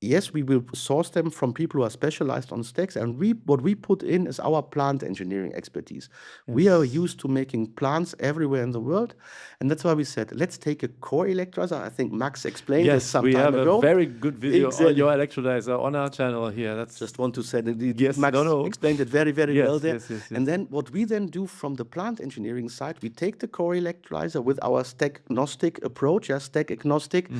yes, we will source them from people who are specialized on stacks, and what we put in is our plant engineering expertise. We are used to making plants everywhere in the world, and that's why we said, let's take a core electrolyzer. I think Max explained this some time ago. Yes, we have a very good video on your electrolyzer on our channel here. That's just want to say that Max explained it very, very well there. And then what we then do from the plant engineering side, we take the core electrolyzer with our stack agnostic approach, stack agnostic,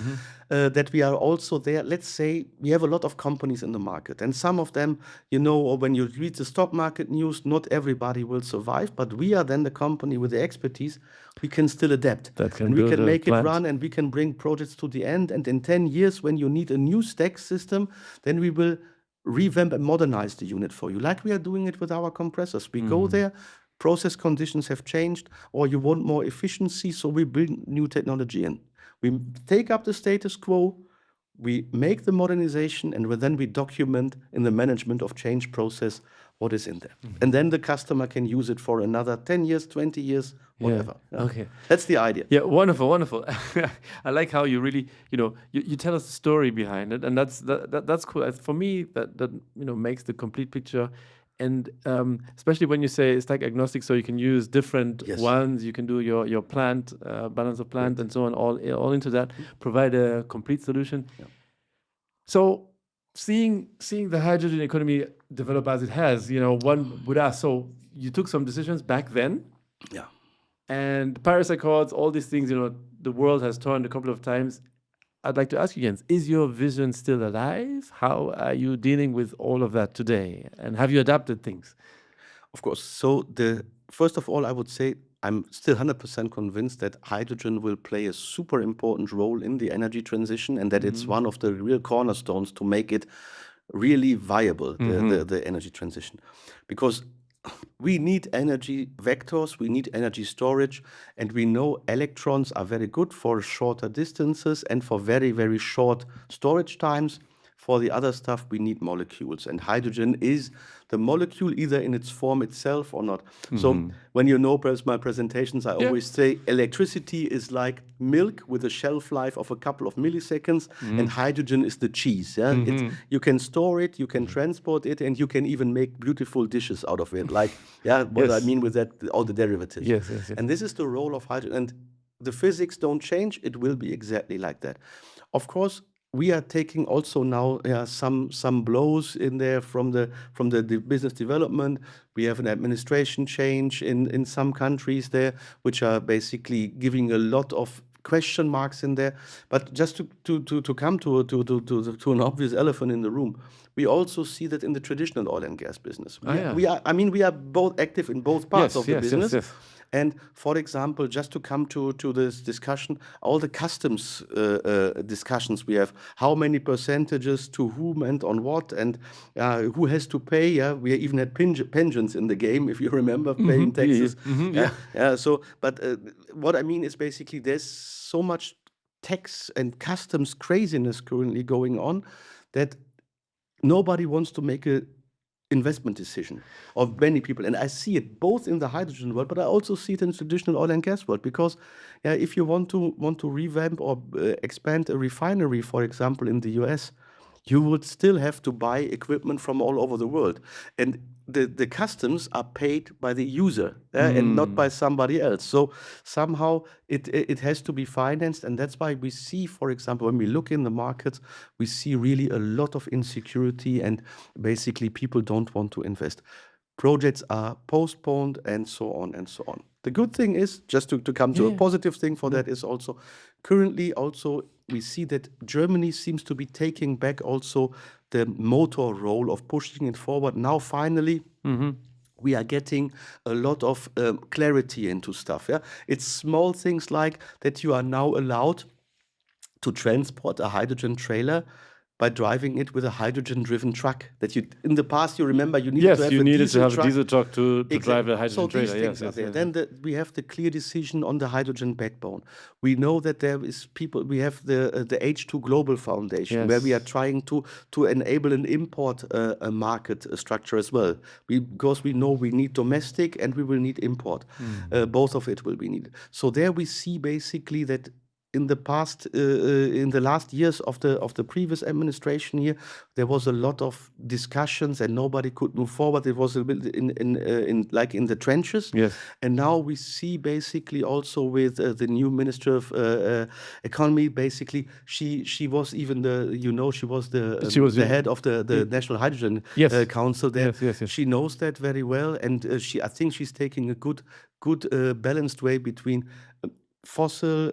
that we are also there. Let's say we have a lot of companies in the market, and some of them, or when you read the stock market news, not everybody will survive, but we are then the company with the expertise. We can still adapt. And we can make it run, and we can bring projects to the end. And in 10 years, when you need a new stack system, then we will revamp and modernize the unit for you, like we are doing it with our compressors. We go there, process conditions have changed, or you want more efficiency, so we bring new technology in. We take up the status quo, we make the modernization, and then we document in the management of change process what is in there. And then the customer can use it for another 10 years, 20 years, whatever. Okay. That's the idea. Yeah, wonderful. I like how you really, you tell us the story behind it, and that's cool. For me, that makes the complete picture. And especially when you say it's like agnostic, so you can use different ones, you can do your plant, balance of plant, and so on, all into that, provide a complete solution. So seeing the hydrogen economy develop as it has, one would ask, so you took some decisions back then, and Paris Accords, all these things, the world has turned a couple of times. I'd like to ask you, Jens, is your vision still alive? How are you dealing with all of that today? And have you adapted things? Of course. So first of all, I would say I'm still 100% convinced that hydrogen will play a super important role in the energy transition, and that it's one of the real cornerstones to make it really viable, the energy transition. Because we need energy vectors, we need energy storage, and we know electrons are very good for shorter distances and for very, very short storage times. For the other stuff, we need molecules, and hydrogen is the molecule either in its form itself or not. So when perhaps my presentations, I always say electricity is like milk with a shelf life of a couple of milliseconds, and hydrogen is the cheese. You can store it, you can transport it, and you can even make beautiful dishes out of it. Like, what I mean with that, all the derivatives. Yes. And this is the role of hydrogen. And the physics don't change, it will be exactly like that. Of course, we are taking also now some blows in there from the business development. We have an administration change in some countries there, which are basically giving a lot of question marks in there. But just to come to an obvious elephant in the room, we also see that in the traditional oil and gas business. We are both active in both parts of the business. Yes. And for example, just to come to this discussion, all the customs discussions we have, how many percentages to whom and on what, and who has to pay. Yeah, we even had pensions in the game, if you remember, paying taxes. So, but what I mean is basically there's so much tax and customs craziness currently going on that nobody wants to make a investment decision of many people. And I see it both in the hydrogen world, but I also see it in the traditional oil and gas world, because if you want to revamp or expand a refinery, for example, in the US, you would still have to buy equipment from all over the world. And the customs are paid by the user and not by somebody else. So somehow it has to be financed. And that's why we see, for example, when we look in the markets, we see really a lot of insecurity, and basically people don't want to invest. Projects are postponed and so on and so on. The good thing is, just to come to a positive thing for that, is also currently also we see that Germany seems to be taking back also the motor role of pushing it forward. Now finally we are getting a lot of clarity into stuff. It's small things like that you are now allowed to transport a hydrogen trailer by driving it with a hydrogen-driven truck. That you, in the past, you remember, you needed to have a diesel truck to drive a hydrogen trailer. These things are there. Then we have the clear decision on the hydrogen backbone. We know that there is people. We have the H2 Global Foundation, where we are trying to enable an import market structure as well. Because we know we need domestic and we will need import. Both of it will be needed. So there we see basically that in the past, in the last years of the previous administration here, there was a lot of discussions and nobody could move forward. It was a bit in the trenches. And now we see basically also with the new Minister of Economy. Basically, she was even the head of the National Hydrogen Council. There, she knows that very well, and I think she's taking a good balanced way between fossil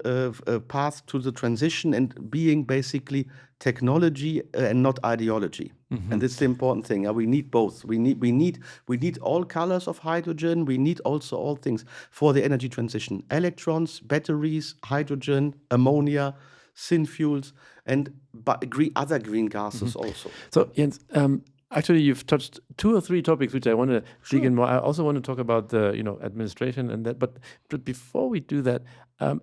path to the transition and being basically technology and not ideology. And that's the important thing. We need both. We need all colors of hydrogen. We need also all things for the energy transition: electrons, batteries, hydrogen, ammonia, synfuels, and other green gases also. So Jens, actually, you've touched 2 or 3 topics which I want to dig in more. I also want to talk about the administration and that. But before we do that,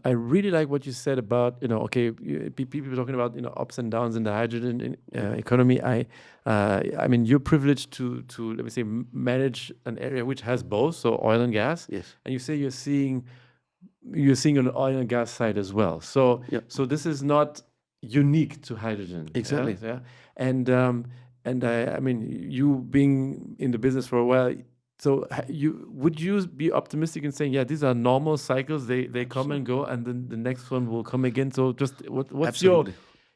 I really like what you said about people talking about ups and downs in the hydrogen economy. I mean, you're privileged to let me say manage an area which has both, so oil and gas. And you say you're seeing on the oil and gas side as well. So this is not unique to hydrogen. Exactly. And I mean, you being in the business for a while, so would you be optimistic in saying, these are normal cycles, they come and go, and then the next one will come again? So just what's your,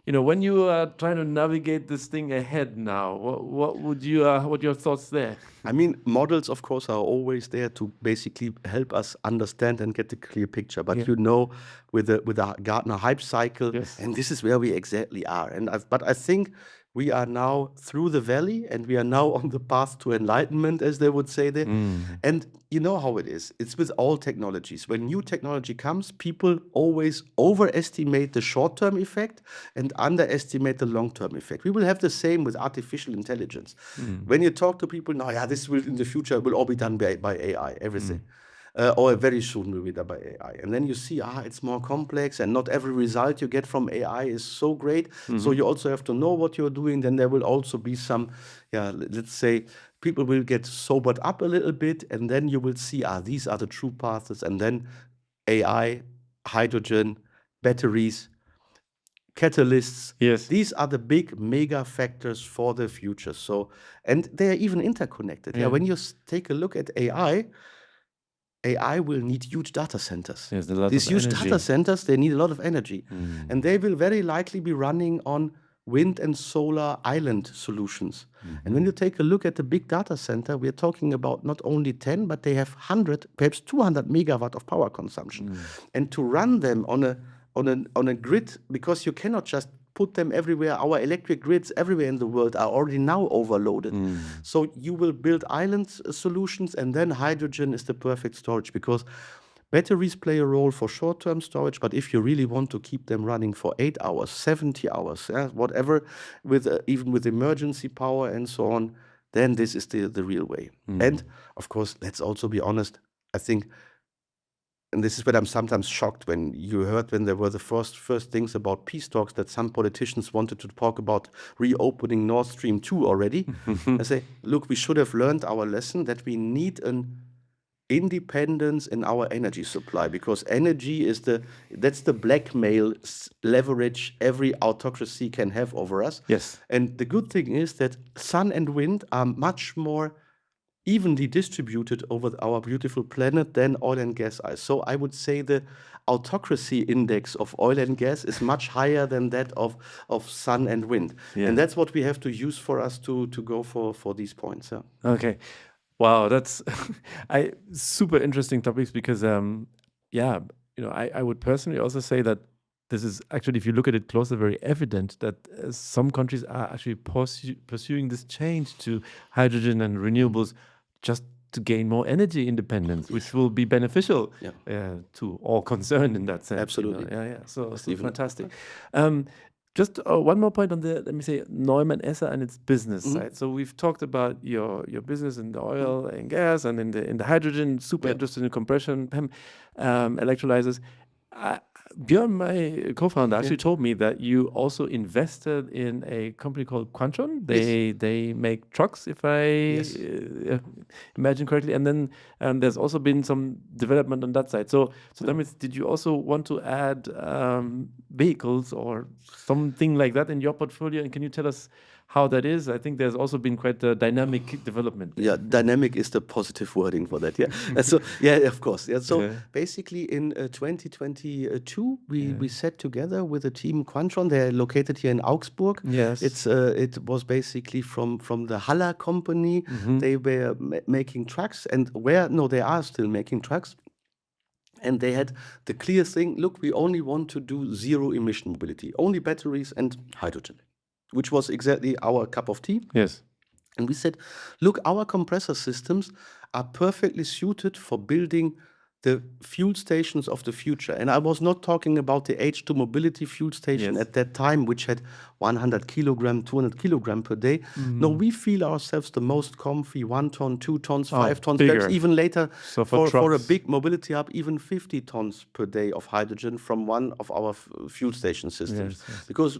when you are trying to navigate this thing ahead now, what your thoughts there? I mean, models, of course, are always there to basically help us understand and get the clear picture. But with the Gartner hype cycle, and this is where we exactly are. But I think we are now through the valley, and we are now on the path to enlightenment, as they would say there. And you know how it is. It's with all technologies. When new technology comes, people always overestimate the short-term effect and underestimate the long-term effect. We will have the same with artificial intelligence. When you talk to people, this will in the future will all be done by AI, everything. Or very soon will be done by AI. And then you see, it's more complex, and not every result you get from AI is so great. So you also have to know what you're doing. Then there will also be some, let's say, people will get sobered up a little bit, and then you will see, these are the true paths. And then AI, hydrogen, batteries, catalysts. These are the big mega factors for the future. So, and they are even interconnected. When you take a look at AI will need huge data centers. These huge data centers, they need a lot of energy. And they will very likely be running on wind and solar island solutions. And when you take a look at the big data center, we're talking about not only 10, but they have 100, perhaps 200 megawatt of power consumption. And to run them on on a grid, because you cannot just put them everywhere. Our electric grids everywhere in the world are already now overloaded. So you will build island solutions, and then hydrogen is the perfect storage, because batteries play a role for short-term storage, but if you really want to keep them running for 8 hours, 70 hours, whatever, with even with emergency power and so on, then this is the real way. And of course, let's also be honest, I think, and this is when I'm sometimes shocked when there were the first things about peace talks, that some politicians wanted to talk about reopening Nord Stream 2 already. I say, look, we should have learned our lesson that we need an independence in our energy supply, because energy is that's the blackmail leverage every autocracy can have over us. Yes. And the good thing is that sun and wind are much more evenly distributed over our beautiful planet than oil and gas are. So I would say the autocracy index of oil and gas is much higher than that of sun and wind. Yeah. And that's what we have to use for us to go for these points. Yeah. Okay. Wow, that's super interesting topics, because I would personally also say that this is actually, if you look at it closer, very evident that some countries are actually pursuing this change to hydrogen and renewables just to gain more energy independence, which will be beneficial to all concerned in that sense. Absolutely. Yeah. So Stephen. fantastic. Just one more point on the, let me say, Neumann Esser and its business side. So we've talked about your business in the oil and gas and in the hydrogen, super interested in compression, electrolyzers. Björn, my co-founder, actually told me that you also invested in a company called Quantron. They make trucks, if I imagine correctly. And then there's also been some development on that side. So that means, did you also want to add vehicles or something like that in your portfolio? And can you tell us how that is? I think there's also been quite a dynamic development. Yeah, dynamic is the positive wording for that. Yeah. So of course. Yeah. So basically, in 2022, we sat together with a team Quantron. They're located here in Augsburg. Yes. It was basically from the Haller company. They were making trucks, and they are still making trucks. And they had the clear thing: look, we only want to do zero emission mobility, only batteries and hydrogen, which was exactly our cup of tea. Yes. And we said, look, our compressor systems are perfectly suited for building the fuel stations of the future. And I was not talking about the H2 mobility fuel station at that time, which had 100 kilogram, 200 kilogram per day. No, we feel ourselves the most comfy 1 ton, 2 tons, 5 tons, perhaps even later for a big mobility hub, even 50 tons per day of hydrogen from one of our fuel station systems. Yes. Because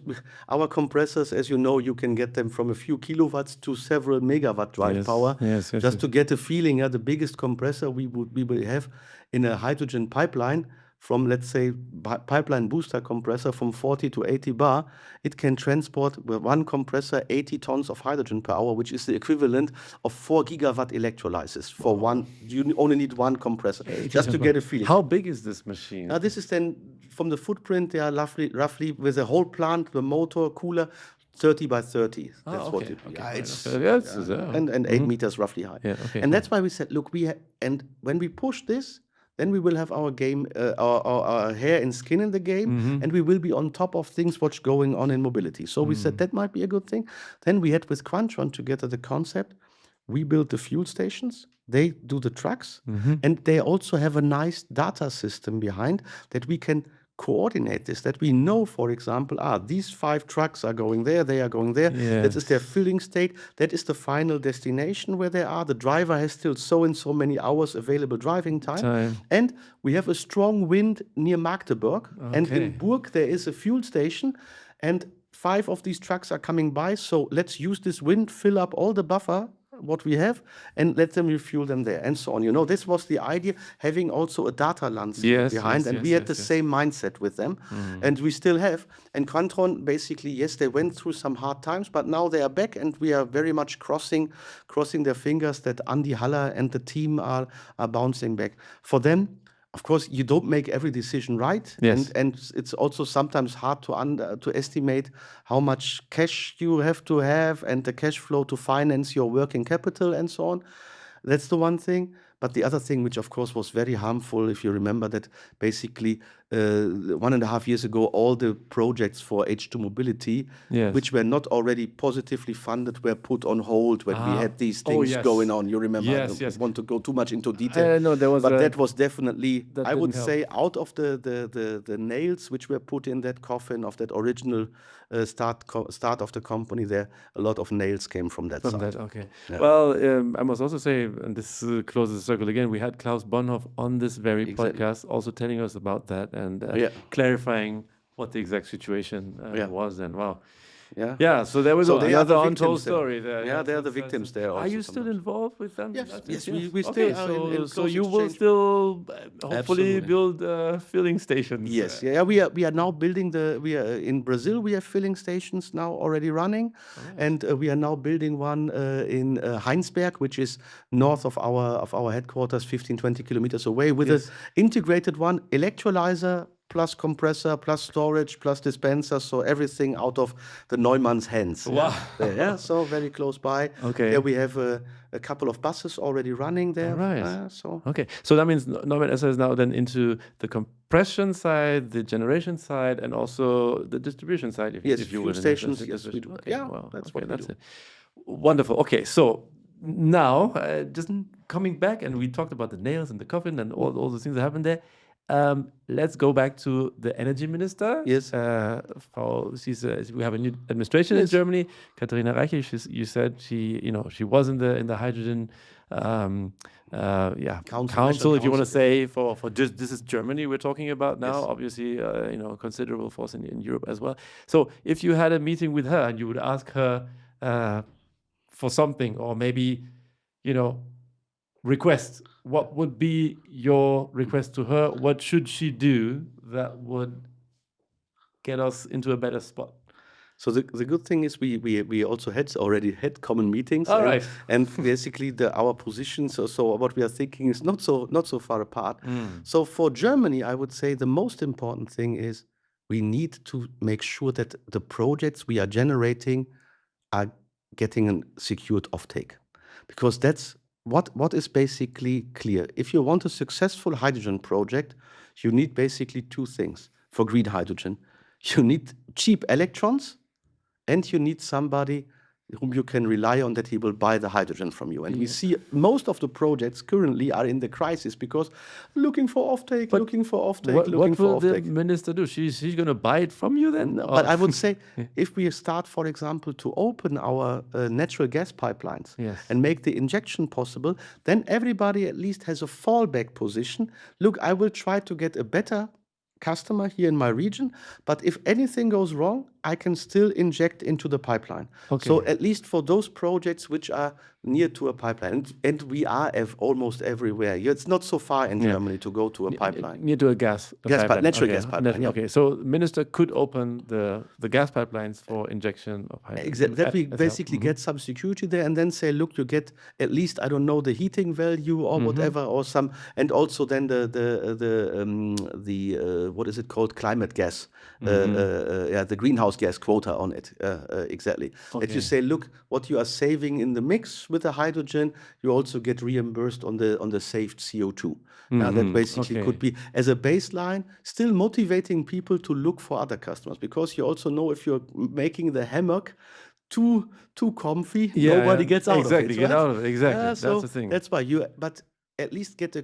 our compressors, as you know, you can get them from a few kilowatts to several megawatt drive power. Yes. To get a feeling, the biggest compressor we will have in a hydrogen pipeline, from, let's say, pipeline booster compressor from 40 to 80 bar, it can transport with one compressor 80 tons of hydrogen per hour, which is the equivalent of 4 gigawatt electrolysis for one. You only need one compressor, just to get a feeling. How big is this machine? This is then, from the footprint, they are roughly with the whole plant, the motor, cooler, 30 by 30. That's what it is. And 8 meters roughly high. And that's why we said, look, and when we push this, then we will have our game, our hair and skin in the game, and we will be on top of things what's going on in mobility. So we said that might be a good thing. Then we had with Quantron together the concept. We build the fuel stations, they do the trucks, and they also have a nice data system behind that we can coordinate this, that we know, for example, these 5 trucks are going there, they are going there. That is their filling state. That is the final destination where they are. The driver has still so and so many hours available driving time. And we have a strong wind near Magdeburg. And in Burg, there is a fuel station. And 5 of these trucks are coming by. So let's use this wind, fill up all the buffer, what we have, and let them refuel them there, and so on. This was the idea, having also a data landscape behind, and we had the same mindset with them, and we still have. And Quantron, basically, they went through some hard times, but now they are back, and we are very much crossing their fingers that Andy Haller and the team are bouncing back. For them, of course, you don't make every decision right, and it's also sometimes hard to estimate how much cash you have to have and the cash flow to finance your working capital and so on. That's the one thing. But the other thing, which of course was very harmful, if you remember that basically 1.5 years ago, all the projects for H2 mobility, Yes. which were not already positively funded, were put on hold when we had these Oh, things yes. going on. You remember? I Yes, don't yes. want to go too much into detail. No, there was But a- that was definitely, that I would didn't help. say, out of the nails which were put in that coffin of that original start of the company there, a lot of nails came from that From side. that, okay. Yeah. Well, I must also say, and this closes the circle again, we had Klaus Bonhoff on this very Exactly. podcast, also telling us about that and Yeah. clarifying what the exact situation Yeah. was. And wow. Yeah. Yeah, so there was So they are another the untold victims there. story there. Yeah, they are the That's- victims that's- there Are also you still sometimes. involved with them? Yes, That's yes, it, we okay, still are in so close you will exchange. still hopefully Absolutely. build filling stations. Yes, yeah, we are now building we are in Brazil. We have filling stations now already running, and we are now building one in Heinsberg, which is north of our headquarters, 15-20 kilometers away, with Yes. an integrated one, electrolyzer plus compressor plus storage plus dispenser, so everything out of the Neumann's hands. Wow. Yeah, so very close by. Okay. There we have a couple of buses already running there. Right. So Okay, so that means Neumann SR is now then into the compression side, the generation side, and also the distribution side. Yes, if you fuel will. stations, The yes, we distribution. do. Okay, Yeah, wow. that's Okay, what we that's do. it. Wonderful. Okay, so now just coming back, and we talked about the nails and the coffin and all the things that happened there. Let's go back to the energy minister. Yes. We have a new administration in Yes. Germany. Katharina Reiche. You said she was in the hydrogen council, if you want to say, for just this is Germany we're talking about now. Yes. Obviously, considerable force in Europe as well. So if you had a meeting with her and you would ask her for something, or maybe request, what would be your request to her? What should she do that would get us into a better spot? So the good thing is we also already had common meetings. All and, right. and basically our positions. So what we are thinking is not so far apart. So for Germany, I would say the most important thing is we need to make sure that the projects we are generating are getting a secured offtake, because that's what is basically clear. If you want a successful hydrogen project, you need basically two things for green hydrogen. You need cheap electrons, and you need somebody whom you can rely on that he will buy the hydrogen from you. And we see most of the projects currently are in the crisis because looking for offtake, looking for offtake, What looking will for the offtake. minister do? She's going to buy it from you then? No, but I would say if we start, for example, to open our natural gas pipelines Yes. and make the injection possible, then everybody at least has a fallback position. Look, I will try to get a better customer here in my region, but if anything goes wrong, I can still inject into the pipeline. So Okay. at least for those projects which are near to a pipeline, and we are almost everywhere. It's not so far in Germany to go to a pipeline. Near to a gas pipeline, natural Okay, gas pipeline, yeah. Okay, so the minister could open the gas pipelines for injection of hydrogen. Exactly. That we as well. basically get some security there, and then say, look, you get at least, I don't know, the heating value or whatever, or some, and also then the what is it called, climate gas, the greenhouse gas quota on it, exactly. That Okay. you say, look, what you are saving in the mix with the hydrogen, you also get reimbursed on the saved CO2. That basically Okay. could be as a baseline, still motivating people to look for other customers, because you also know if you're making the hammock too comfy, nobody gets out exactly, of it. get right? out of it. Exactly. So That's the thing. that's why but at least get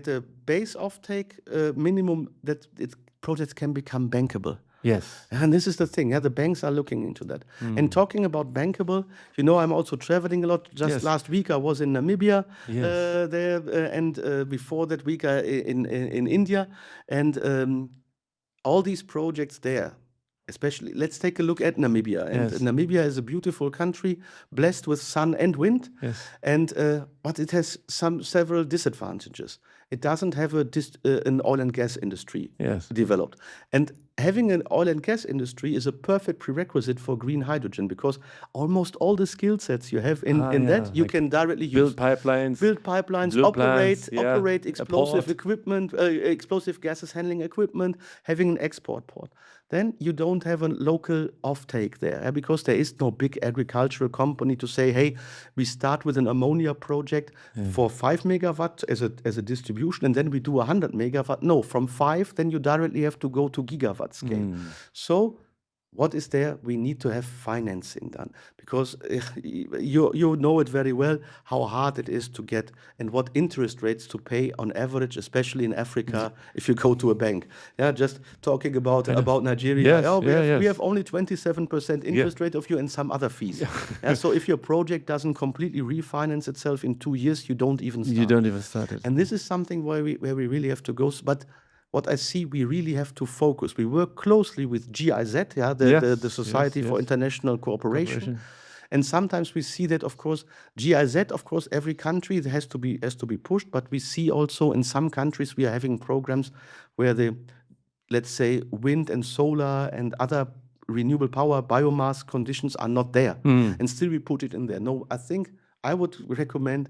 a base offtake minimum that projects can become bankable. Yes. And this is the thing, the banks are looking into that. And talking about bankable, I'm also traveling a lot. Just Yes. last week I was in Namibia, Yes. there, and before that week in India, and all these projects there. Especially, let's take a look at Namibia. And Yes. Namibia is a beautiful country, blessed with sun and wind. Yes. And but it has several disadvantages. It doesn't have an oil and gas industry Yes. developed. And having an oil and gas industry is a perfect prerequisite for green hydrogen, because almost all the skill sets you have in that you like can directly use. Build pipelines. Build pipelines, drill operate plants, yeah, operate a explosive port. equipment, explosive gases handling equipment, having an export port. Then you don't have a local offtake there, because there is no big agricultural company to say, hey, we start with an ammonia project for 5 megawatt as a distribution distribution, and then we do 100 megawatt. No, from 5, then you directly have to go to gigawatt scale. So what is there? We need to have financing done, because you know it very well how hard it is to get and what interest rates to pay on average, especially in Africa, if you go to a bank. Yeah, just talking about Nigeria. Yes, Oh, we yes. have only 27% interest rate of you and some other fees. Yeah, so if your project doesn't completely refinance itself in 2 years, you don't even start. You don't even start it. And this is something where we really have to go. But what I see, we really have to focus. We work closely with GIZ, the Society for International Cooperation. And sometimes we see that, of course, GIZ, of course, every country has to be pushed. But we see also in some countries we are having programs where the, let's say, wind and solar and other renewable power, biomass conditions are not there. And still we put it in there. No, I think I would recommend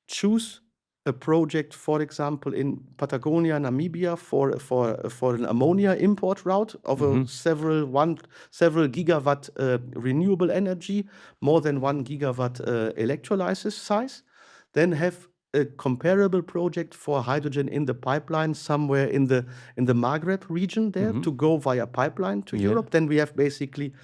choose a project, for example, in Patagonia, Namibia, for an ammonia import route of a several gigawatt renewable energy, more than 1 gigawatt electrolysis size. Then have a comparable project for hydrogen in the pipeline somewhere in the Maghreb region there to go via pipeline to Europe. Then we have basically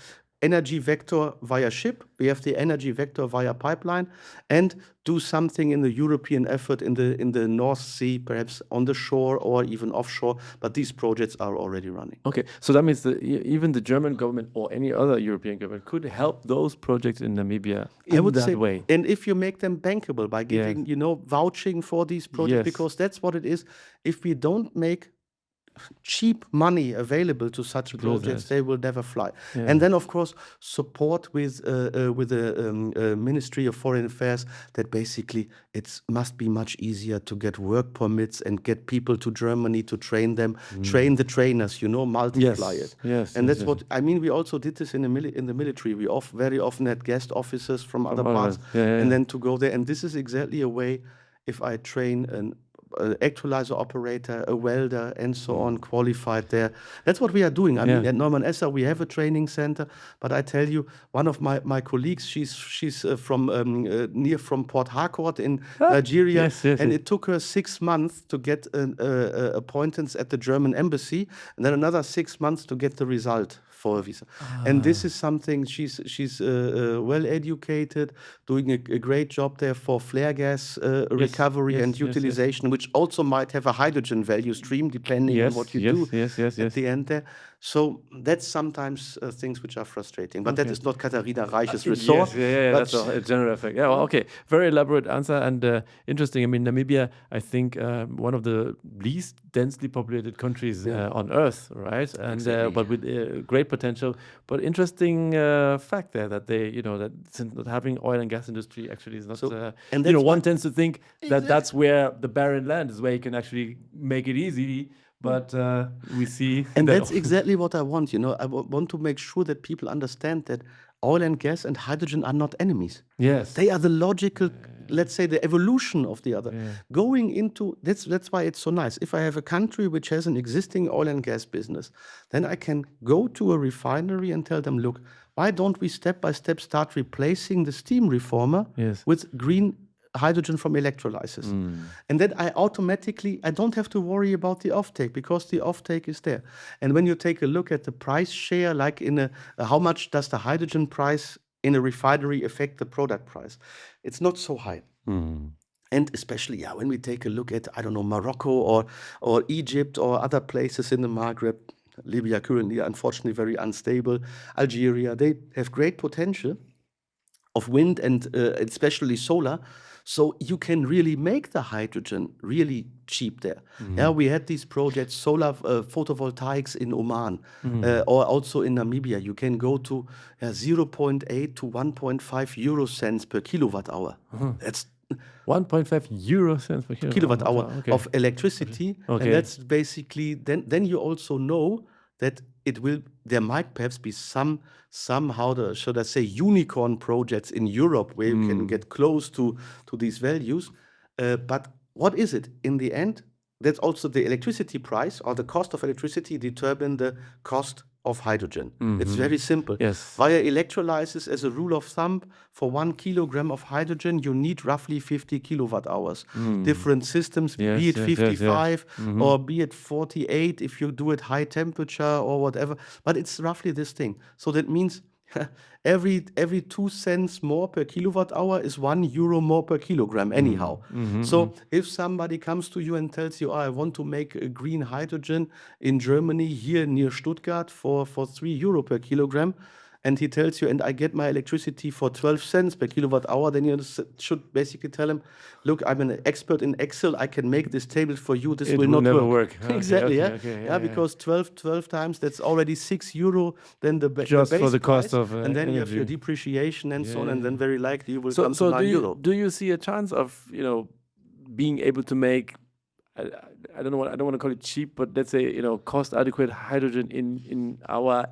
energy vector via ship, we have the energy vector via pipeline, and do something in the European effort in the North Sea, perhaps on the shore or even offshore. But these projects are already running. Okay, so that means that even the German government or any other European government could help those projects in Namibia in that way. And if you make them bankable by giving, vouching for these projects, because that's what it is. If we don't make cheap money available to such projects, they will never fly. And then, of course, support with the Ministry of Foreign Affairs that basically it must be much easier to get work permits and get people to Germany to train them, train the trainers, multiply it. And that's what I mean. We also did this in the military. We very often had guest officers from other parts, and then to go there. And this is exactly a way. If I train an electrolyzer operator, a welder, and so on, qualified there. That's what we are doing. I mean, at Neumann Esser, we have a training center, but I tell you, one of my colleagues, she's from Port Harcourt in Nigeria, and it took her 6 months to get appointments at the German embassy, and then another 6 months to get the result for a visa. And this is something, she's well educated, doing a great job there for flare gas recovery and utilization, which also might have a hydrogen value stream depending on what you do at the end there. So that's sometimes things which are frustrating. But that is not Katharina Reich's resort. That's a general effect. Yeah, well, okay. Very elaborate answer and interesting. I mean, Namibia, I think one of the least densely populated countries on Earth, right? And but with great potential. But interesting fact there that they, that since not having oil and gas industry actually is not. One tends to think that that's where the barren land is, where you can actually make it easy. But we see, and that's exactly what I want. I want to make sure that people understand that oil and gas and hydrogen are not enemies. Yes, they are the logical, let's say, the evolution of the other. Going into that's why it's so nice. If I have a country which has an existing oil and gas business, then I can go to a refinery and tell them, look, why don't we step by step start replacing the steam reformer with green hydrogen from electrolysis. And then I don't have to worry about the offtake, because the offtake is there. And when you take a look at the price share, like in how much does the hydrogen price in a refinery affect the product price? It's not so high. And especially, when we take a look at, I don't know, Morocco or Egypt or other places in the Maghreb, Libya currently, unfortunately, very unstable, Algeria, they have great potential of wind and especially solar. So you can really make the hydrogen really cheap there. We had these projects, solar photovoltaics in Oman, or also in Namibia. You can go to 0.8 to 1.5 euro cents per kilowatt hour. That's 1.5 euro cents per kilowatt hour of electricity. And that's basically, then you also know that there might perhaps be somehow should I say, unicorn projects in Europe where you can get close to these values. But what is it? In the end, that's also the electricity price, or the cost of electricity determine the cost of hydrogen. It's very simple. Yes. Via electrolysis, as a rule of thumb, for 1 kilogram of hydrogen, you need roughly 50 kilowatt hours. Different systems, Yes, be it yes, yes, yes. 55 or be it 48 if you do it high temperature or whatever. But it's roughly this thing. So that means every 2 cents more per kilowatt hour is €1 more per kilogram anyhow. So if somebody comes to you and tells you, I want to make a green hydrogen in Germany here near Stuttgart for €3 per kilogram, and he tells you, and I get my electricity for 12 cents per kilowatt hour, then you should basically tell him, look, I'm an expert in Excel. I can make this table for you. This It will will not never work. Exactly, Okay, yeah. okay, Yeah, because 12 times, that's already €6, then the Just base for the cost price, of and then you have your energy. depreciation and so on, and then very likely you will So, come to so €9. do you see a chance of being able to make I don't know I don't want to call it cheap, but let's say cost adequate hydrogen in our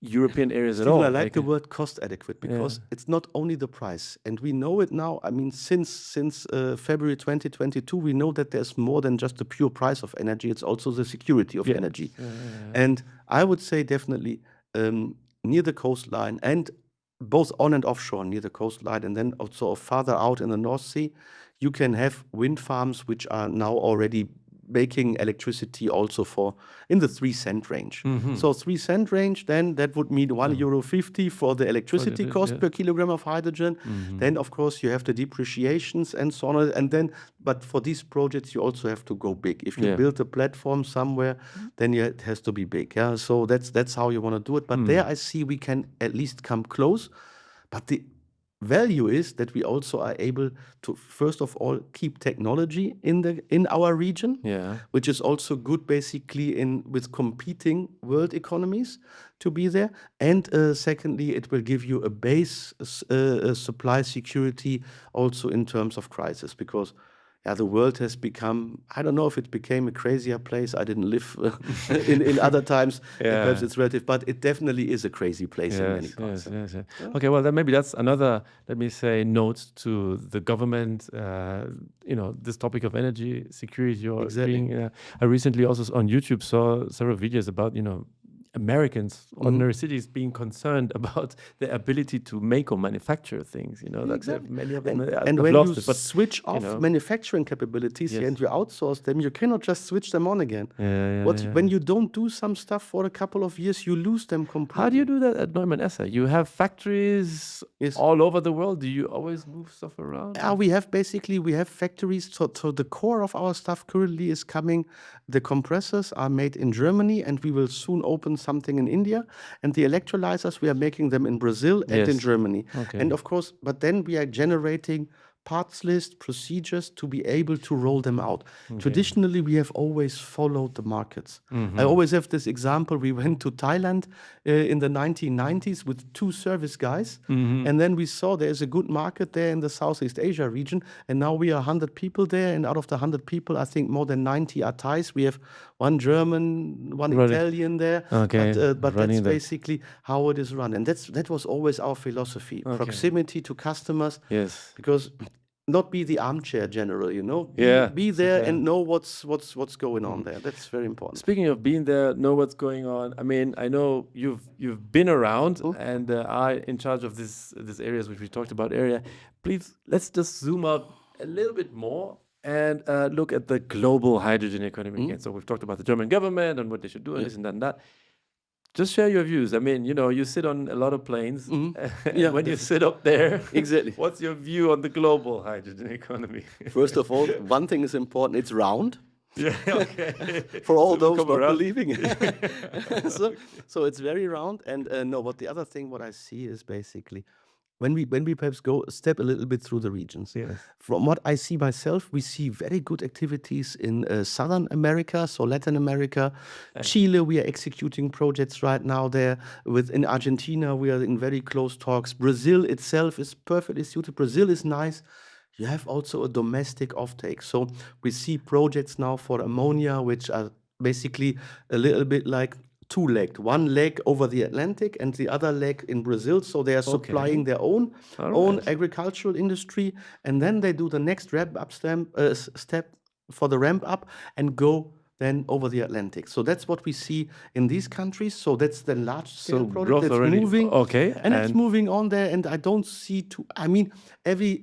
European areas at Stephen, all? I like the word cost adequate because Yeah. it's not only the price, and we know it now. I mean, since February 2022, we know that there's more than just the pure price of energy. It's also the security of energy. And I would say definitely near the coastline, and both on and offshore near the coastline, and then also farther out in the North Sea, you can have wind farms which are now already making electricity also for in the 3-cent range. So 3-cent range, then that would mean €1.50 for the electricity cost per kilogram of hydrogen. Then of course you have the depreciations and so on. And then, but for these projects you also have to go big. If you build a platform somewhere, then it has to be big. Yeah. So that's how you want to do it. But there I see we can at least come close. But the value is that we also are able to, first of all, keep technology in our region, which is also good basically with competing world economies to be there. And secondly, it will give you a base supply security also in terms of crisis, because the world has become, I don't know if it became a crazier place. I didn't live in other times. Perhaps it's relative, but it definitely is a crazy place in many parts. Yes. Okay, well, then maybe that's another, let me say, note to the government, this topic of energy security or being, I recently also on YouTube saw several videos about, Americans, ordinary cities, being concerned about their ability to make or manufacture things. That many of them and have when lost you it. But switch off manufacturing capabilities and you outsource them, you cannot just switch them on again. When you don't do some stuff for a couple of years, you lose them completely. How do you do that at Neumann Esser? You have factories all over the world. Do you always move stuff around? We have factories. So the core of our stuff currently is coming. The compressors are made in Germany, and we will soon open something in India. And the electrolyzers, we are making them in Brazil and in Germany. And of course, but then we are generating parts list, procedures to be able to roll them out. Traditionally, we have always followed the markets. I always have this example. We went to Thailand in the 1990s with 2 service guys, and then we saw there's a good market there in the Southeast Asia region, and now we are 100 people there, and out of the 100 people, I think more than 90 are Thais. We have 1 German, 1 Italian there, but that's basically how it is run. And that was always our philosophy. Proximity to customers, because not be the armchair general, be there and know what's going on there. That's very important. Speaking of being there, know what's going on. I mean, I know you've been around and are in charge of this areas which we talked about earlier. Please, let's just zoom out a little bit more and look at the global hydrogen economy again. So we've talked about the German government and what they should do and this and that and that. Just share your views. I mean, you sit on a lot of planes. When you sit up there, exactly. What's your view on the global hydrogen economy? First of all, one thing is important. It's round. For all those not believing it. So it's very round. And but the other thing, what I see is basically, when we perhaps go step a little bit through the regions. From what I see myself, we see very good activities in Southern America, so Latin America. Chile, we are executing projects right now there. In Argentina, we are in very close talks. Brazil itself is perfectly suited. Brazil is nice. You have also a domestic offtake. So we see projects now for ammonia, which are basically a little bit like 2-legged, 1 leg over the Atlantic and the other leg in Brazil. So they are supplying their own agricultural industry, and then they do the next ramp up step for the ramp up and go than over the Atlantic. So that's what we see in these countries. So that's the large scale So project growth that's already. moving. Okay. And it's moving on there, and I don't see I mean, every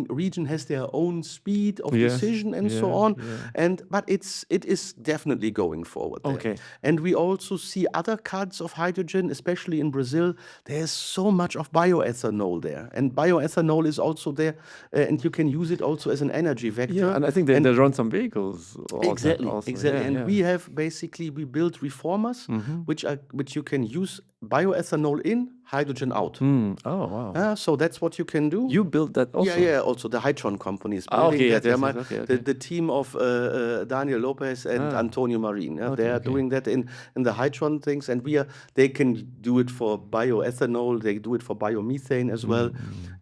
region has their own speed of Yes, decision and so yeah, on. yeah. But it is definitely going forward there. Okay. And we also see other kinds of hydrogen, especially in Brazil. There's so much of bioethanol there, and bioethanol is also there, and you can use it also as an energy vector. Yeah, and I think they run some vehicles. Exactly, also. exactly. Yeah, And yeah. we have basically we built reformers which you can use bioethanol in, hydrogen out. Oh, wow. So that's what you can do. You built that also? Yeah. Also, the Hydron company is Ah, building okay, that. yes, They're yes, okay. The team of Daniel Lopez and Antonio Marin. Okay, they are okay. doing that in the Hydron things, and they can do it for bioethanol. They do it for biomethane as well.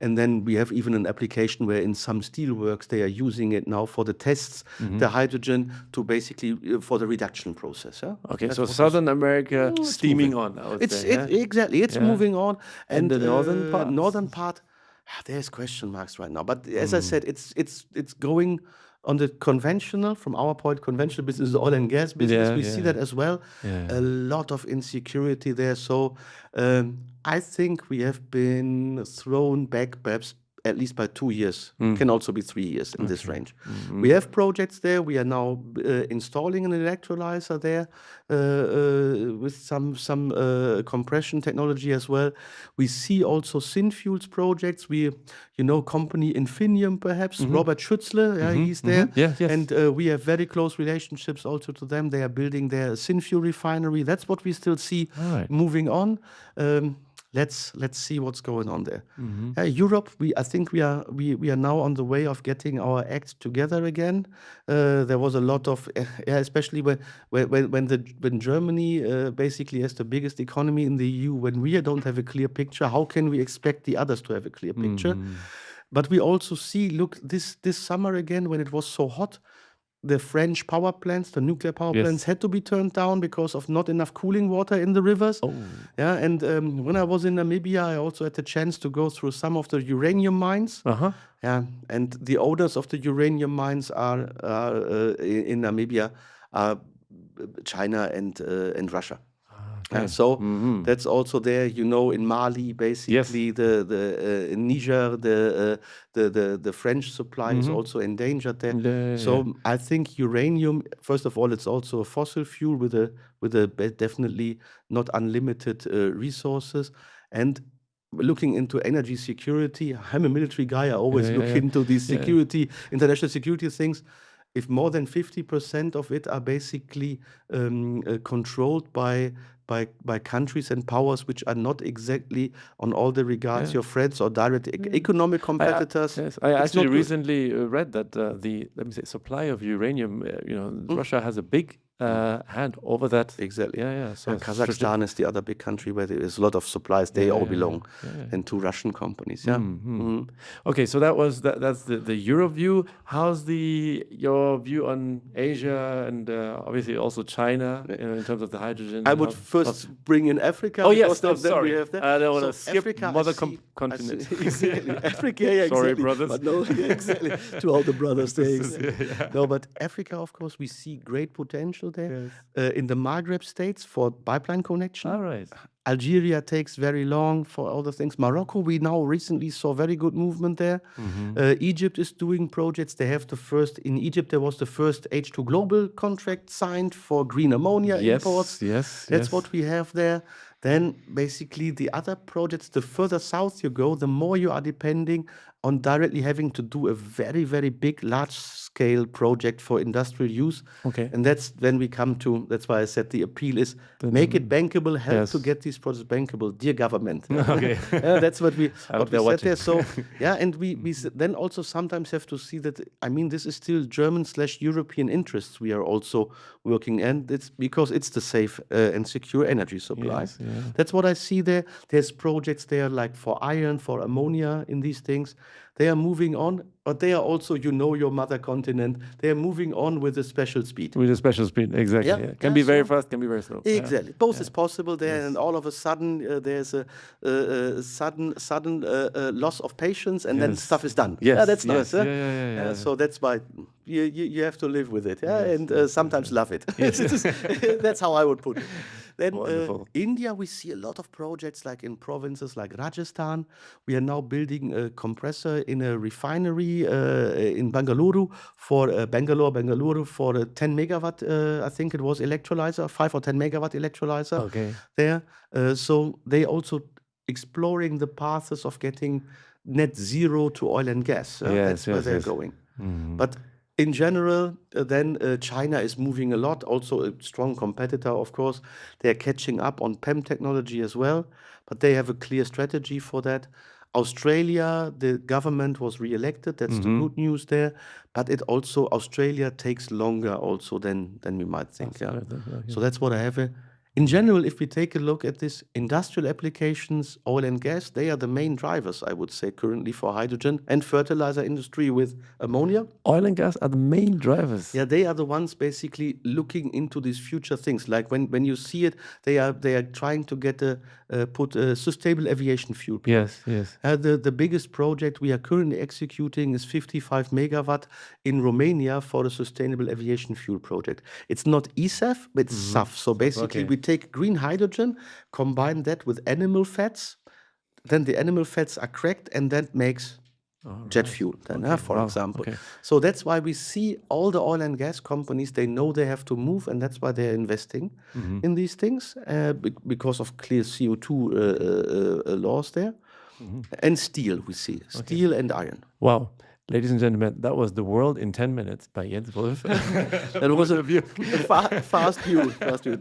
And then we have even an application where in some steelworks they are using it now for the tests, the hydrogen to basically for the reduction process. Okay, That's so what Southern America it's steaming moving. on, I would say. Yeah? Exactly. It's Yeah. moving on. And the northern parts? Northern part, there's question marks right now. But as I said, it's going on the conventional, from our point, conventional business, the oil and gas business. Yeah, We see yeah. that as well. Yeah. A lot of insecurity there. So I think we have been thrown back perhaps at least by 2 years. Can also be 3 years in this range. We have projects there. We are now installing an electrolyzer there with some compression technology as well. We see also Synfuels projects. Company Infinium perhaps, Robert Schützle, he's there. Yes. And we have very close relationships also to them. They are building their Synfuel refinery. That's what we still see moving on. Let's see what's going on there. Europe, I think we are now on the way of getting our act together again. There was a lot of, especially when Germany basically has the biggest economy in the EU. When we don't have a clear picture, how can we expect the others to have a clear picture? But we also see, look, this summer again, when it was so hot, the French power plants, the nuclear power plants, had to be turned down because of not enough cooling water in the rivers. Yeah, and when I was in Namibia, I also had the chance to go through some of the uranium mines. Yeah, and the owners of the uranium mines are in Namibia are China and Russia. So that's also there, in Mali, basically in Niger, the French supply is also endangered there. So I think uranium, first of all, it's also a fossil fuel with a definitely not unlimited resources. And looking into energy security, I'm a military guy. I always look into these international security things. If more than 50% of it are basically controlled by countries and powers which are not exactly on all the regards your friends or direct economic competitors. I actually recently read that the supply of uranium, Russia has a big hand over that. Exactly. So Kazakhstan is the other big country where there is a lot of supplies. They all belong and to Russian companies. Okay, so that's the Europe view. How's your view on Asia and obviously also China in terms of the hydrogen? I would first bring in Africa. Oh yes, sorry. We have that. I don't want to skip Africa, mother continent. Exactly. Africa, Sorry, exactly. brothers. But no, exactly. To all the brothers there. Exactly. No, but Africa, of course, we see great potential there. In the Maghreb states for pipeline connection. All right. Algeria takes very long for all the things. Morocco, we now recently saw very good movement there. Egypt is doing projects. They have in Egypt, there was the first H2 Global contract signed for green ammonia imports. That's what we have there. Then basically the other projects, the further south you go, the more you are depending on directly having to do a very, very big, large-scale project for industrial use. Okay. And that's when we come to, that's why I said the appeal is make it bankable, help to get these projects bankable, dear government. Okay. That's what we said there. So, and we then also sometimes have to see that, this is still German/European interests we are also working, and it's because it's the safe and secure energy supply. That's what I see there. There's projects there like for iron, for ammonia in these things. They are moving on. but they are also, you know, your mother continent. They are moving on with a special speed. With a special speed, exactly. Yeah, Yeah. Can yeah, be very so fast, can be very slow. Yeah. exactly, both Yeah. is possible there, Yes. and all of a sudden there's a sudden loss of patience, and then Yes. stuff is done. Yes. Yeah, that's Yes. nice. Huh? Yeah, yeah, yeah, yeah. So that's why you have to live with it, yeah, Yes, and yes, sometimes love it. Yes. That's how I would put it. Then Wonderful. India, we see a lot of projects like in provinces like Rajasthan. We are now building a compressor in a refinery in Bangalore for Bangalore for a 10 megawatt, I think it was electrolyzer, 5 or 10 megawatt electrolyzer Okay. there. So they also exploring the paths of getting net zero to oil and gas. Yes, That's where yes, they're yes. going. Mhm. But in general, then China is moving a lot, also a strong competitor, of course. They're catching up on PEM technology as well, but they have a clear strategy for that. Australia, the government was re-elected. That's the good news there. But it also, Australia takes longer also than we might think. Yeah. So that's what I have. In general, if we take a look at this, industrial applications, oil and gas, they are the main drivers, I would say, currently for hydrogen and fertilizer industry with ammonia. Oil and gas are the main drivers. Yeah, they are the ones basically looking into these future things. Like when you see it, they are trying to get put a sustainable aviation fuel plant. Yes, yes. The biggest project we are currently executing is 55 megawatt in Romania for a sustainable aviation fuel project. It's not ESAF, but it's SAF. So basically, Okay. we take green hydrogen, combine that with animal fats, then the animal fats are cracked, and that makes jet fuel, then, for Wow. example. Okay. So that's why we see all the oil and gas companies, they know they have to move, and that's why they're investing in these things because of clear CO2 laws there. And steel, we see. Steel and iron. Wow. Ladies and gentlemen, that was The World in 10 Minutes by Jens Wolf. That was a fast view.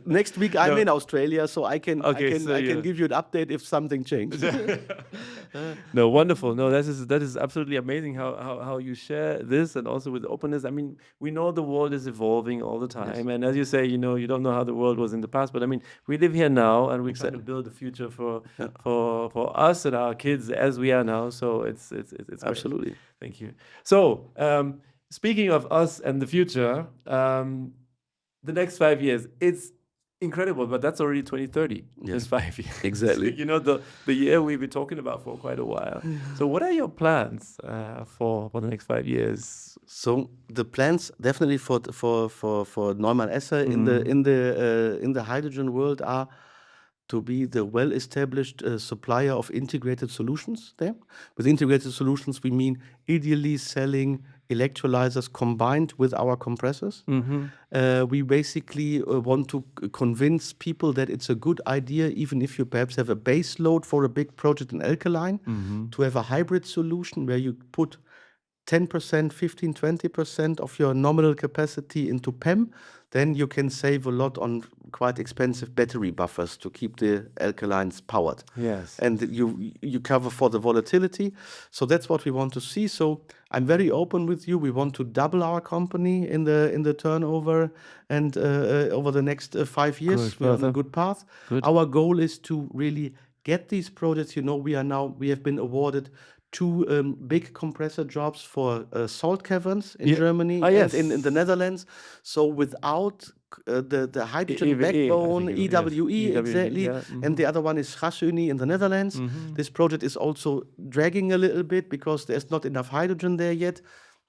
Next week I'm in Australia, so I can give you an update if something changed. No, wonderful. No, that is absolutely amazing how you share this, and also with openness. I mean, we know the world is evolving all the time, and as you say, you don't know how the world was in the past, but I mean, we live here now, and we're trying to build a future for us and our kids as we are now. So it's great. Absolutely. Thank you. So, speaking of us and the future, the next 5 years, it's incredible, but that's already 2030. Just 5 years. Exactly. The year we've been talking about for quite a while. So, what are your plans for the next 5 years? So the plans definitely for Neumann Esser in the hydrogen world are to be the well-established supplier of integrated solutions there. With integrated solutions, we mean ideally selling electrolyzers combined with our compressors. We basically want to convince people that it's a good idea, even if you perhaps have a base load for a big project in alkaline, to have a hybrid solution where you put 10%, 15, 20% of your nominal capacity into PEM, then you can save a lot on quite expensive battery buffers to keep the alkalines powered. Yes. And you cover for the volatility. So that's what we want to see. So I'm very open with you. We want to double our company in the turnover and over the next 5 years. We're on a good path. Our goal is to really get these projects. We have been awarded 2 big compressor jobs for salt caverns in Germany and in the Netherlands. So without the hydrogen backbone, EWE, exactly, and the other one is Gasunie in the Netherlands. This project is also dragging a little bit because there's not enough hydrogen there yet,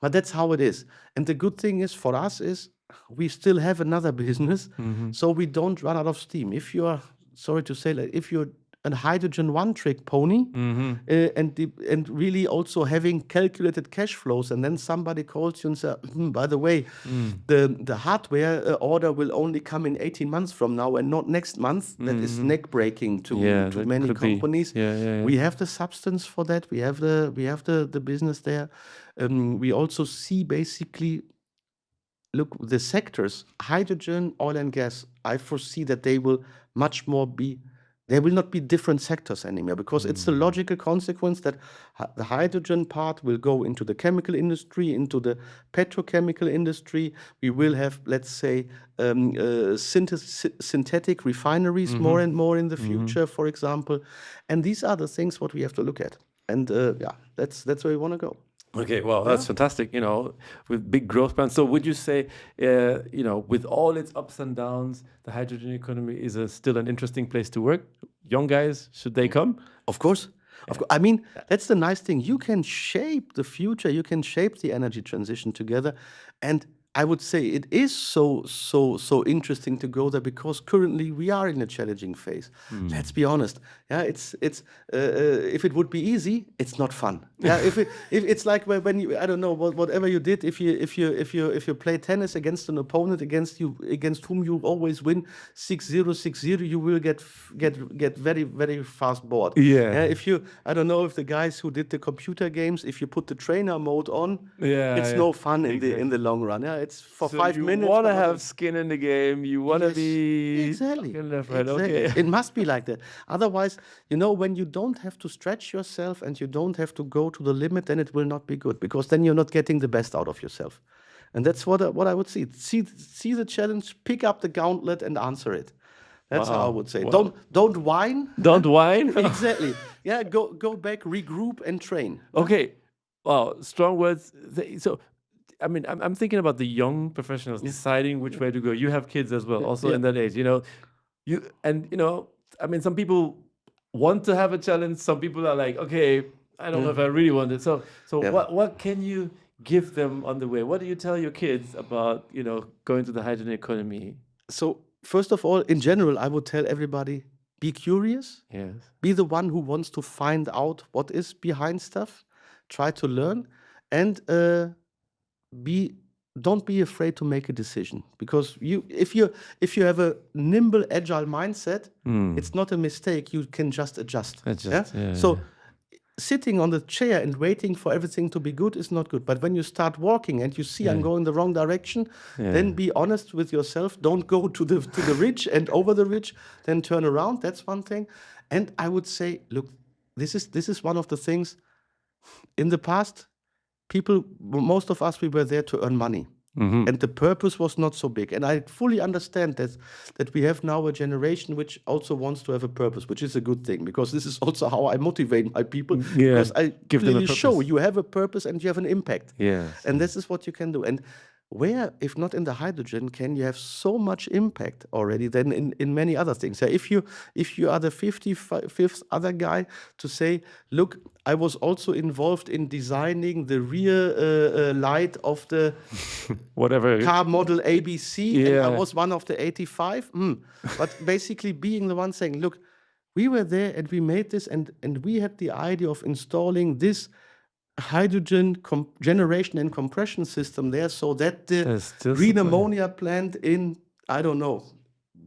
but that's how it is. And the good thing is for us is we still have another business, so we don't run out of steam. If you are, sorry to say that, if you're a hydrogen one-trick pony, and really also having calculated cash flows, and then somebody calls you and says, by the way, the hardware order will only come in 18 months from now and not next month. That is neck-breaking to many companies. We have the substance for that. We have the business there. We also see basically, look, the sectors, hydrogen, oil and gas, I foresee that they will much more be. There will not be different sectors anymore because it's a logical consequence that the hydrogen part will go into the chemical industry, into the petrochemical industry. We will have, let's say, synthetic refineries more and more in the future, for example. And these are the things what we have to look at. And that's where we want to go. Okay, well, that's fantastic, with big growth plans. So would you say, with all its ups and downs, the hydrogen economy is still an interesting place to work? Young guys, should they come? Of course. I mean, that's the nice thing. You can shape the future. You can shape the energy transition together. And I would say it is so interesting to go there because currently we are in a challenging phase. Let's be honest. Yeah, it's if it would be easy, it's not fun. Yeah, if it's like when you, I don't know, whatever you did, if you play tennis against an opponent against whom you always win 6-0, 6-0, you will get very very fast bored. Yeah. If you, I don't know, if the guys who did the computer games, if you put the trainer mode on, it's Yeah. no fun in Exactly. the long run. Yeah, it's for So 5 you minutes. want to but have skin in the game. You want to Yes, be exactly. fucking left, right? Exactly. Okay. It must be like that. Otherwise, when you don't have to stretch yourself and you don't have to go to the limit, then it will not be good because then you're not getting the best out of yourself. And that's what I would see. See the challenge, pick up the gauntlet and answer it. That's how I Wow. would say. Wow. Don't whine. Don't whine. Exactly. Yeah, go back, regroup and train. Okay. Wow, strong words. So, I mean, I'm thinking about the young professionals deciding which way to go. You have kids as well, also in that age. I mean, some people want to have a challenge. Some people are like, okay, I don't know if I really want it. So Yeah. what can you give them on the way? What do you tell your kids about, going to the hydrogen economy? So first of all, in general, I would tell everybody, be curious. Yes. Be the one who wants to find out what is behind stuff. Try to learn, and don't be afraid to make a decision, because if you have a nimble, agile mindset, it's not a mistake. You can just adjust. So sitting on the chair and waiting for everything to be good is not good. But when you start walking and you see I'm going the wrong direction, then be honest with yourself. Don't go to the ridge and over the ridge, then turn around. That's one thing. And I would say, look, this is one of the things. In the past, most of us, we were there to earn money. And the purpose was not so big. And I fully understand that we have now a generation which also wants to have a purpose, which is a good thing, because this is also how I motivate my people. Yeah, Because I give them a clearly show purpose. you have a purpose and you have an impact. Yes. And this is what you can do. And where, if not in the hydrogen, can you have so much impact already than in many other things? Yeah, if you are the 55th other guy to say, look, I was also involved in designing the rear light of the Whatever. car model ABC, and I Yeah. was one of the 85. But basically being the one saying, look, we were there and we made this, and we had the idea of installing this hydrogen generation and compression system there, so that the There's still green supply. ammonia plant in, I don't know,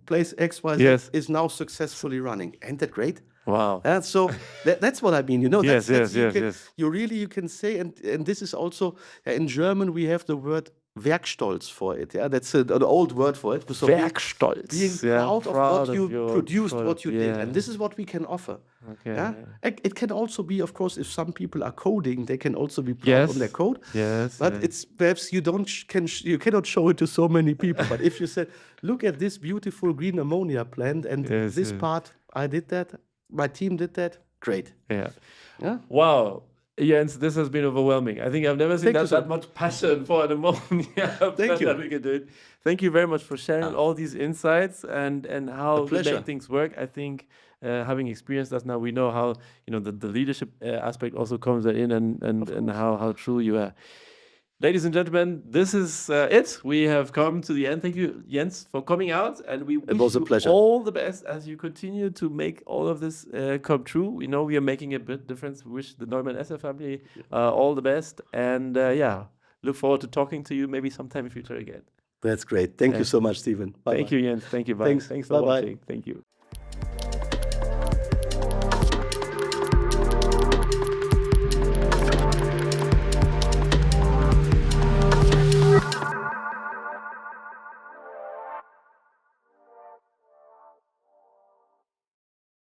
place XYZ Yes. is now successfully running. Ain't that great? Wow. So that's what I mean. Yes, that's yes, yes. you can say, and this is also, in German we have the word Werkstolz for it. Yeah, that's an old word for it. So Werkstolz. being Yeah, proud of proud what of you your produced, product. what you did, Yeah. and this is what we can offer. Okay. Yeah, it can also be, of course, if some people are coding, they can also be proud Yes. on their code. Yes. But yes. it's perhaps you cannot show it to so many people. But if you said, look at this beautiful green ammonia plant, and Yes, this yes. part, I did that, my team did that, great. Yeah. Yeah. Wow. Jens, this has been overwhelming. I think I've never seen Thank you, that sir. much passion for an ammonia plant you. that we can do it. Thank you very much for sharing all these insights and how we pleasure. make things work. I think having experienced that now, we know how the leadership aspect also comes in and how true you are. Ladies and gentlemen, this is it. We have come to the end. Thank you, Jens, for coming out, and we wish was a you pleasure. all the best as you continue to make all of this come true. We know we are making a big difference. We wish the Neumann Esser family all the best, and look forward to talking to you maybe sometime in future again. That's great. Thank you so much, Stephen. Thank you, Jens. Thank you. Bye. Thanks. Thanks for Bye-bye. watching. Thank you.